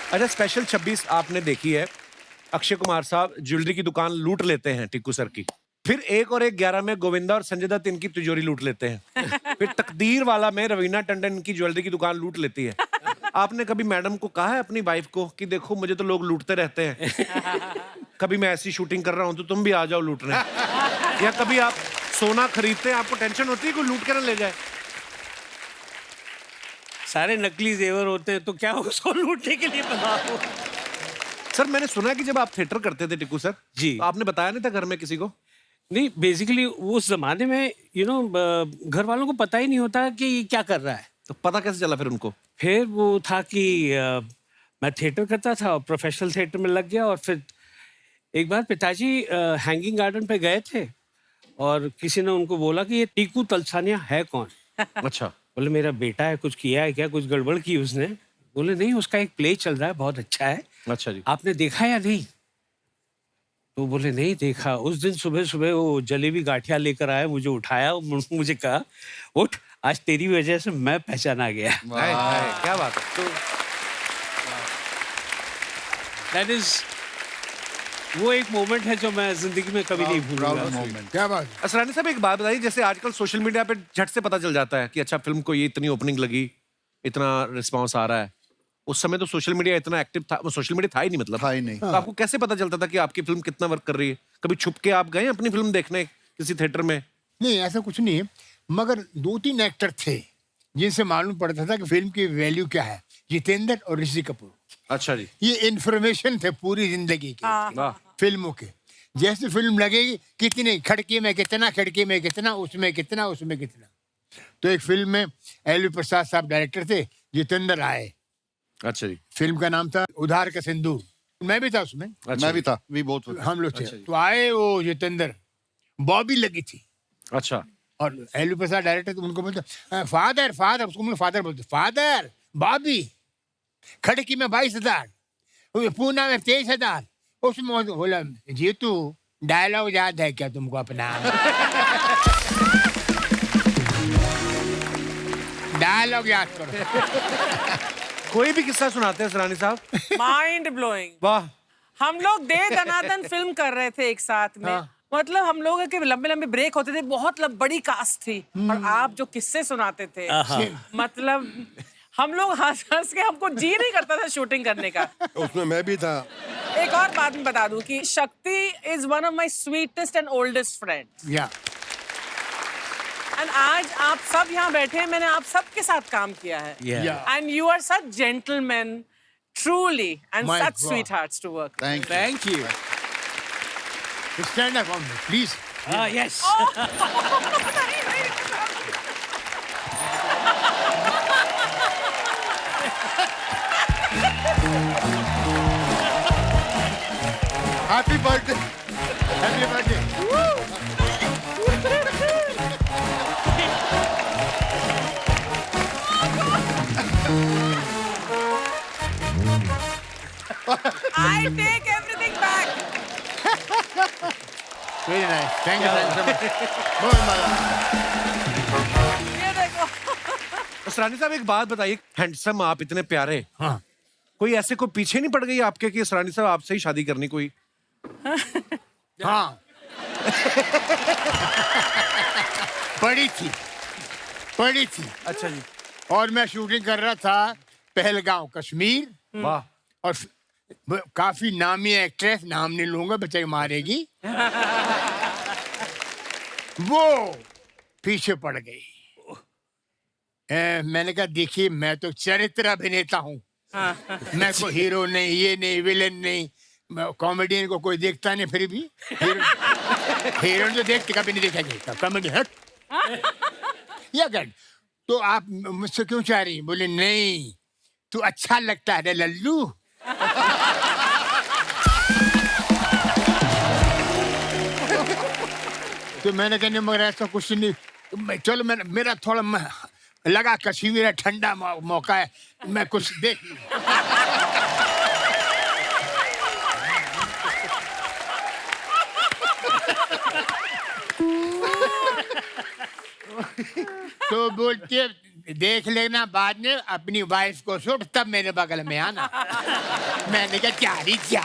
Speaker 3: अच्छा स्पेशल 26 आपने देखी है, अक्षय कुमार साहब ज्वेलरी की दुकान लूट लेते हैं टिक्कू सर की, फिर 1 और 1 11 में गोविंदा और संजय दत्त इनकी तिजोरी लूट लेते हैं, फिर तकदीर वाला में रवीना टंडन इनकी ज्वेलरी की दुकान लूट लेती है। आपने कभी मैडम को कहा है अपनी वाइफ को कि देखो मुझे तो लोग लूटते रहते हैं, कभी मैं ऐसी शूटिंग कर रहा हूं तो तुम भी आ जाओ लूटने? या कभी आप सोना खरीदते हैं, आपको टेंशन होती है कोई लूट के ना ले जाए?
Speaker 5: सारे नकली जेवर होते हैं तो क्या उसको लूटने के लिए बनाओ।
Speaker 3: सर मैंने सुना है कि जब आप थिएटर करते थे टिक्कू सर
Speaker 5: जी,
Speaker 3: तो आपने बताया नहीं था घर में किसी को?
Speaker 5: नहीं बेसिकली उस जमाने में घर वालों को पता ही नहीं होता कि ये क्या कर रहा है।
Speaker 3: तो पता कैसे चला फिर उनको?
Speaker 5: फिर वो था कि मैं थिएटर करता था और प्रोफेशनल थिएटर में लग गया, और फिर एक बार पिताजी हैंगिंग गार्डन पे गए थे और किसी ने उनको बोला कि ये टीकू तलसानिया है कौन?
Speaker 3: अच्छा।
Speaker 5: बोले मेरा बेटा है, कुछ किया है क्या, कुछ गड़बड़ की उसने? बोले नहीं, उसका एक प्ले चल रहा है बहुत अच्छा है,
Speaker 3: अच्छा जी,
Speaker 5: आपने देखा या नहीं? तो बोले नहीं देखा। उस दिन सुबह सुबह वो जलेबी गाठिया लेकर आया, मुझे उठाया, मुझे कहा उठ, आज तेरी वजह से मैं पहचाना गया।
Speaker 3: हाय, हाय, क्या बात है। तो
Speaker 5: दैट इज वो एक मोमेंट है जो मैं जिंदगी में कभी नहीं भूलूंगा।
Speaker 1: क्या बात?
Speaker 3: असरानी साहब एक बात बताइए, जैसे आजकल सोशल मीडिया पे झट से पता चल जाता है कि अच्छा फिल्म को ये इतनी ओपनिंग लगी, इतना रिस्पांस आ रहा है, उस समय तो सोशल मीडिया इतना एक्टिव था, सोशल मीडिया था ही नहीं, मतलब
Speaker 2: था ही नहीं।
Speaker 3: तो आपको कैसे पता चलता था कि आपकी फिल्म कितना वर्क कर रही है? कभी छुप के आप गए अपनी फिल्म देखने किसी थिएटर में?
Speaker 1: नहीं ऐसा कुछ नहीं है, मगर 2-3 एक्टर थे जिनसे मालूम पड़ता था कि फिल्म की वैल्यू क्या है। जितेंद्र और ऋषि कपूर,
Speaker 3: अच्छा जी,
Speaker 1: ये इन्फॉर्मेशन थे पूरी जिंदगी की
Speaker 3: वाह।
Speaker 1: फिल्मों के। जैसे फिल्म लगेगी, कितनी खिड़की में कितना, खिड़की में कितना, उसमें कितना, उसमें कितना। तो एक फिल्म में एलवी प्रसाद साहब डायरेक्टर थे, जितेंद्र आए,
Speaker 3: अच्छा जी,
Speaker 1: फिल्म का नाम था उधार का सिंदूर, मैं भी था उसमें,
Speaker 3: अच्छा
Speaker 2: मैं भी था, भी बहुत
Speaker 1: हम लोग थे।
Speaker 3: अच्छा जी।
Speaker 1: तो आए वो जितेंद्र, बॉबी लगी थी,
Speaker 3: अच्छा,
Speaker 1: और एलवी प्रसाद डायरेक्टर, तो उनको बोलते फादर फादर, उसको फादर बोलते, फादर बॉबी, खड़की में 22,000, पूना में 23,000, उसमें बोला जीतू डायलॉग याद है क्या तुमको अपना? डायलॉग याद करो।
Speaker 3: कोई भी किस्सा सुनाते हैं सरानी साहब?
Speaker 4: Mind blowing.
Speaker 3: वाह।
Speaker 4: हम लोग दे दनादन फिल्म कर रहे थे एक साथ में। मतलब हम लोगों के लंबे लंबे ब्रेक होते थे, बहुत बड़ी कास्ट थी, और आप जो किस्से सुनाते थे, मतलब हम लोग हंस हंस के हमको जी नहीं करता था शूटिंग करने का।
Speaker 6: उसमें मैं भी था।
Speaker 4: एक और बात मैं बता दूं कि शक्ति is one of my sweetest and oldest friend.
Speaker 1: या
Speaker 4: एंड आज आप सब यहाँ बैठे हैं, मैंने आप सबके साथ काम किया है। And you are such gentleman truly and
Speaker 1: My
Speaker 4: such
Speaker 1: God.
Speaker 4: Sweethearts to work.
Speaker 2: Thank you.
Speaker 1: Stand up please.
Speaker 5: Yes
Speaker 2: happy birthday.
Speaker 1: Happy birthday.
Speaker 4: I take everything back.
Speaker 1: Very nice, thank you so much. बहुत मजा।
Speaker 4: ये देखो।
Speaker 3: असरानी साहब एक बात बताइए, हैंडसम आप इतने प्यारे,
Speaker 1: हाँ
Speaker 3: कोई ऐसे को पीछे नहीं पड़ गई आपके कि असरानी साहब आपसे ही शादी करनी कोई?
Speaker 1: हाँ पड़ी थी।
Speaker 3: अच्छा जी।
Speaker 1: और मैं शूटिंग कर रहा था पहलगांव कश्मीर,
Speaker 3: वाह।
Speaker 1: और काफी नामी एक्ट्रेस, नाम नहीं लूंगा बेचारी मारेगी, वो पीछे पड़ गई। मैंने कहा देखिए मैं तो चरित्र अभिनेता हूँ, मैं कोई हीरो नहीं, ये नहीं, विलेन नहीं, कॉमेडियन को कोई देखता नहीं, फिर भी हीरो तो देखते कभी नहीं देखा जाता, कॉमेडी हट या गट। तो आप मुझसे क्यों चाह रही? बोले नहीं तू अच्छा लगता है लल्लू। तो मैंने कहने मगर ऐसा कुछ नहीं, चलो मेरा थोड़ा लगा कश्मीर है, ठंडा मौका है, मैं कुछ देख लूं। तो बोलते देख लेना बाद में अपनी वाइफ को शूट, तब मेरे बगल में आना। मैंने कहा चारी क्या।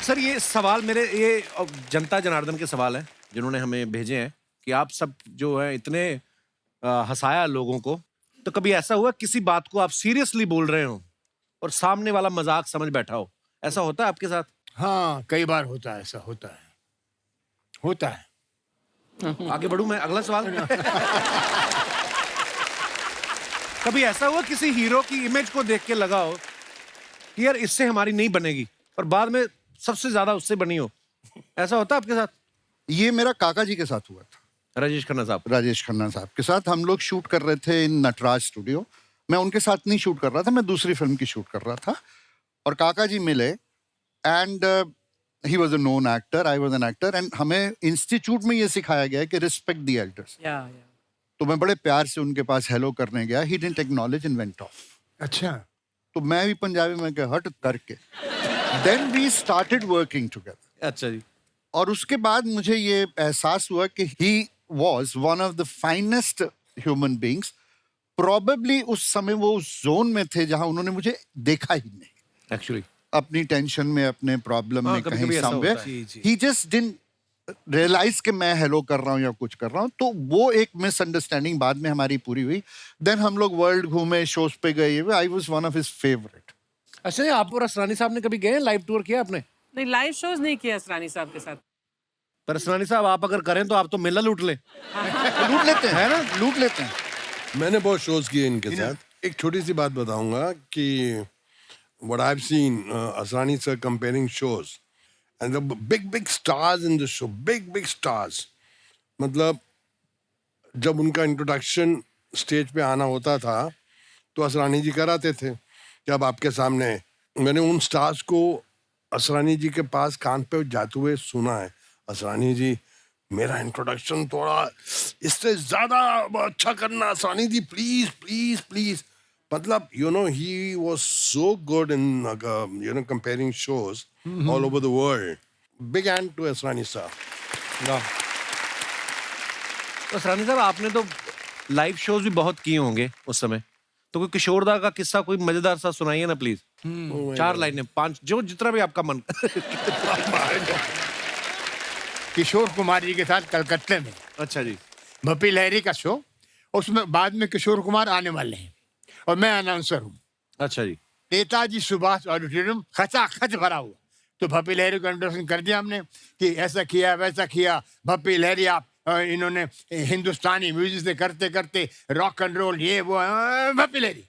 Speaker 3: सर ये सवाल मेरे, ये जनता जनार्दन के सवाल है जिन्होंने हमें भेजे हैं कि आप सब जो है इतने हंसाया लोगों को, तो कभी ऐसा हुआ किसी बात को आप सीरियसली बोल रहे हो और सामने वाला मजाक समझ बैठा हो? ऐसा होता है आपके साथ?
Speaker 1: हाँ कई बार होता है, ऐसा होता है, होता है।
Speaker 3: आगे बढ़ूं मैं, अगला सवाल। कभी ऐसा हुआ किसी हीरो की इमेज को देख के लगा हो कि यार इससे हमारी नहीं बनेगी, और बाद में सबसे ज्यादा उससे बनी हो? ऐसा होता है आपके साथ?
Speaker 2: ये मेरा काका जी के साथ हुआ था,
Speaker 3: राजेश खन्ना साहब।
Speaker 2: राजेश खन्ना साहब के साथ हम लोग शूट कर रहे थे इन नटराज स्टूडियो। मैं उनके साथ नहीं शूट कर रहा था, मैं दूसरी फिल्म की शूट कर रहा था, और काका जी मिले and he was a known actor, I was an actor, and हमें इंस्टीट्यूट में ये सिखाया गया कि रिस्पेक्ट द एल्डर्स। तो मैं बड़े प्यार से उनके पास हेलो करने गया, he didn't acknowledge and went off.
Speaker 1: अच्छा।
Speaker 2: तो मैं भी पंजाबी में कहा हट करके, then we started working together.
Speaker 3: अच्छा जी।
Speaker 2: और उसके बाद मुझे ये एहसास हुआ कि he was one of the finest human beings. Probably उस समय वो उस जोन में थे जहां उन्होंने मुझे देखा ही नहीं,
Speaker 3: एक्चुअली
Speaker 2: अपनी टेंशन में, अपने प्रॉब्लम में,
Speaker 3: कभी-कभी
Speaker 2: कहीं
Speaker 3: ऐसा
Speaker 2: समवेयर
Speaker 3: होता है। जी,
Speaker 2: ही जस्ट डिडंट रियलाइज कि मैं हेलो कर रहा हूँ या कुछ कर रहा हूँ। तो वो एक मिसअंडरस्टैंडिंग बाद में हमारी पूरी हुई। देन हम लोग वर्ल्ड घूमे, शोज पे गए, I was one of his favourite.
Speaker 3: अच्छा जी, आप और असरानी साहब ने कभी गए लाइव टूर किया आपने?
Speaker 4: नहीं, लाइव शोज नहीं किया असरानी साहब के साथ।
Speaker 3: पर असरानी साहब आप अगर करें तो आप तो मेला लूट ले।
Speaker 2: लूट लेते हैं ना, लूट लेते हैं।
Speaker 6: मैंने बहुत शोज किए इनके साथ। एक छोटी सी बात बताऊंगा कि what I've seen Asrani sir comparing shows and the big stars in the show, big stars. मतलब जब उनका इंट्रोडक्शन स्टेज पे आना होता था तो असरानी जी कराते थे कि अब आपके सामने। मैंने उन स्टार्स को असरानी जी के पास कान पे जाते हुए सुना है, असरानी जी मेरा इंट्रोडक्शन थोड़ा इससे ज्यादा अच्छा करना, असरानी जी प्लीज प्लीज प्लीज। मतलब he was so good in comparing shows all over the world. Big hand to Asrani sir.
Speaker 3: तो असरानी साहब आपने तो लाइव शोज भी बहुत किए होंगे उस समय, तो कोई किशोरदा का किस्सा कोई मजेदार सा सुनाइए ना प्लीज। 4 लाइनें, 5, जो जितना भी आपका मन।
Speaker 1: किशोर कुमार जी के साथ कलकत्ते में।
Speaker 3: अच्छा जी।
Speaker 1: भपी लहरी का शो, उसमें बाद में किशोर कुमार आने वाले हैं और मैं अनाउंसर हूँ।
Speaker 3: अच्छा जी।
Speaker 1: नेताजी सुभाष ऑडिटोरियम खचाखच भरा हुआ। तो भप्पी लहरी को इंट्रोडक्शन कर दिया हमने कि ऐसा किया वैसा किया। भप्पी लहरी आप इन्होंने हिंदुस्तानी म्यूजिक से करते करते रॉक एंड रोल ये वो भप्पी लहरी।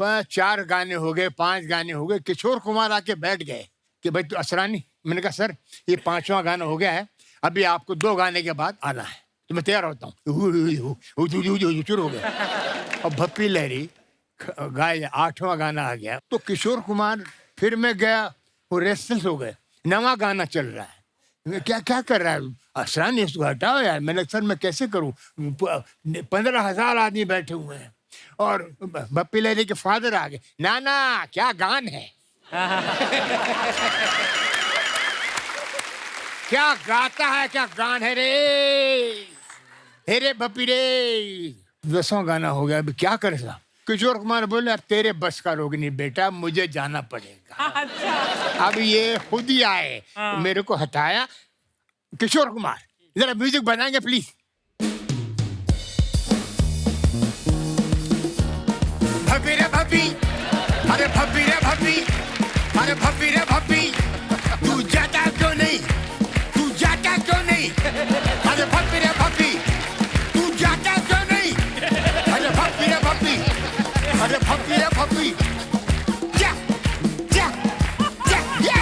Speaker 1: 4 गाने हो गए, 5 गाने हो गए। किशोर कुमार आके बैठ गए कि भाई तो असरानी। मैंने कहा सर ये 5वां गाना हो गया है, अभी आपको 2 गाने के बाद आना है। तो मैं तैयार होता हूँ। शुरू हो गया। और भप्पी लहरी गाए 8वां गाना आ गया तो किशोर कुमार फिर मैं गया, वो रेस्टलेस हो गए। 9वां गाना चल रहा है, मैं क्या क्या कर रहा है असरानी, इसको हटाओ यार। मैंने सर मैं कैसे करूं, 15,000 आदमी बैठे हुए हैं। और भप्पी लहरी के फादर आ गए, ना ना क्या गान है क्या गाता है, क्या गान है रे, हे रे भप्पी रे। 10वां गाना हो गया, अभी क्या करे साहब। किशोर कुमार बोले अब तेरे बस का रोग नहीं बेटा, मुझे जाना पड़ेगा।
Speaker 4: अच्छा।
Speaker 1: अब ये खुद ही आए, मेरे को हटाया। किशोर कुमार जरा म्यूजिक बनाएंगे प्लीज। भप्पी रे भप्पी, अरे भप्पी रे भप्पी, अरे भप्पी रे भप्पी, तू जाता क्यों नहीं, तू जाता क्यों नहीं, अरे भप्पी रे भप्पी, तू जाता क्यों नहीं, अरे भप्पी रे भप्पी, अरे भप्पी रे भप्पी, जा जा जा ये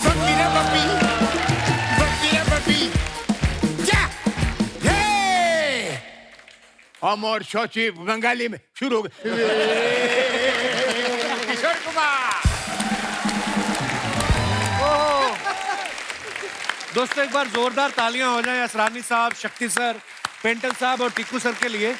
Speaker 1: भप्पी रे भप्पी, भप्पी रे भप्पी, जा ये अमर शौची बंगाली में शुरू हो गए। किशोर कुमार।
Speaker 3: दोस्तों एक बार जोरदार तालियां हो जाएं असरानी साहब, शक्ति सर, पेंटल साहब और टीकू सर के लिए।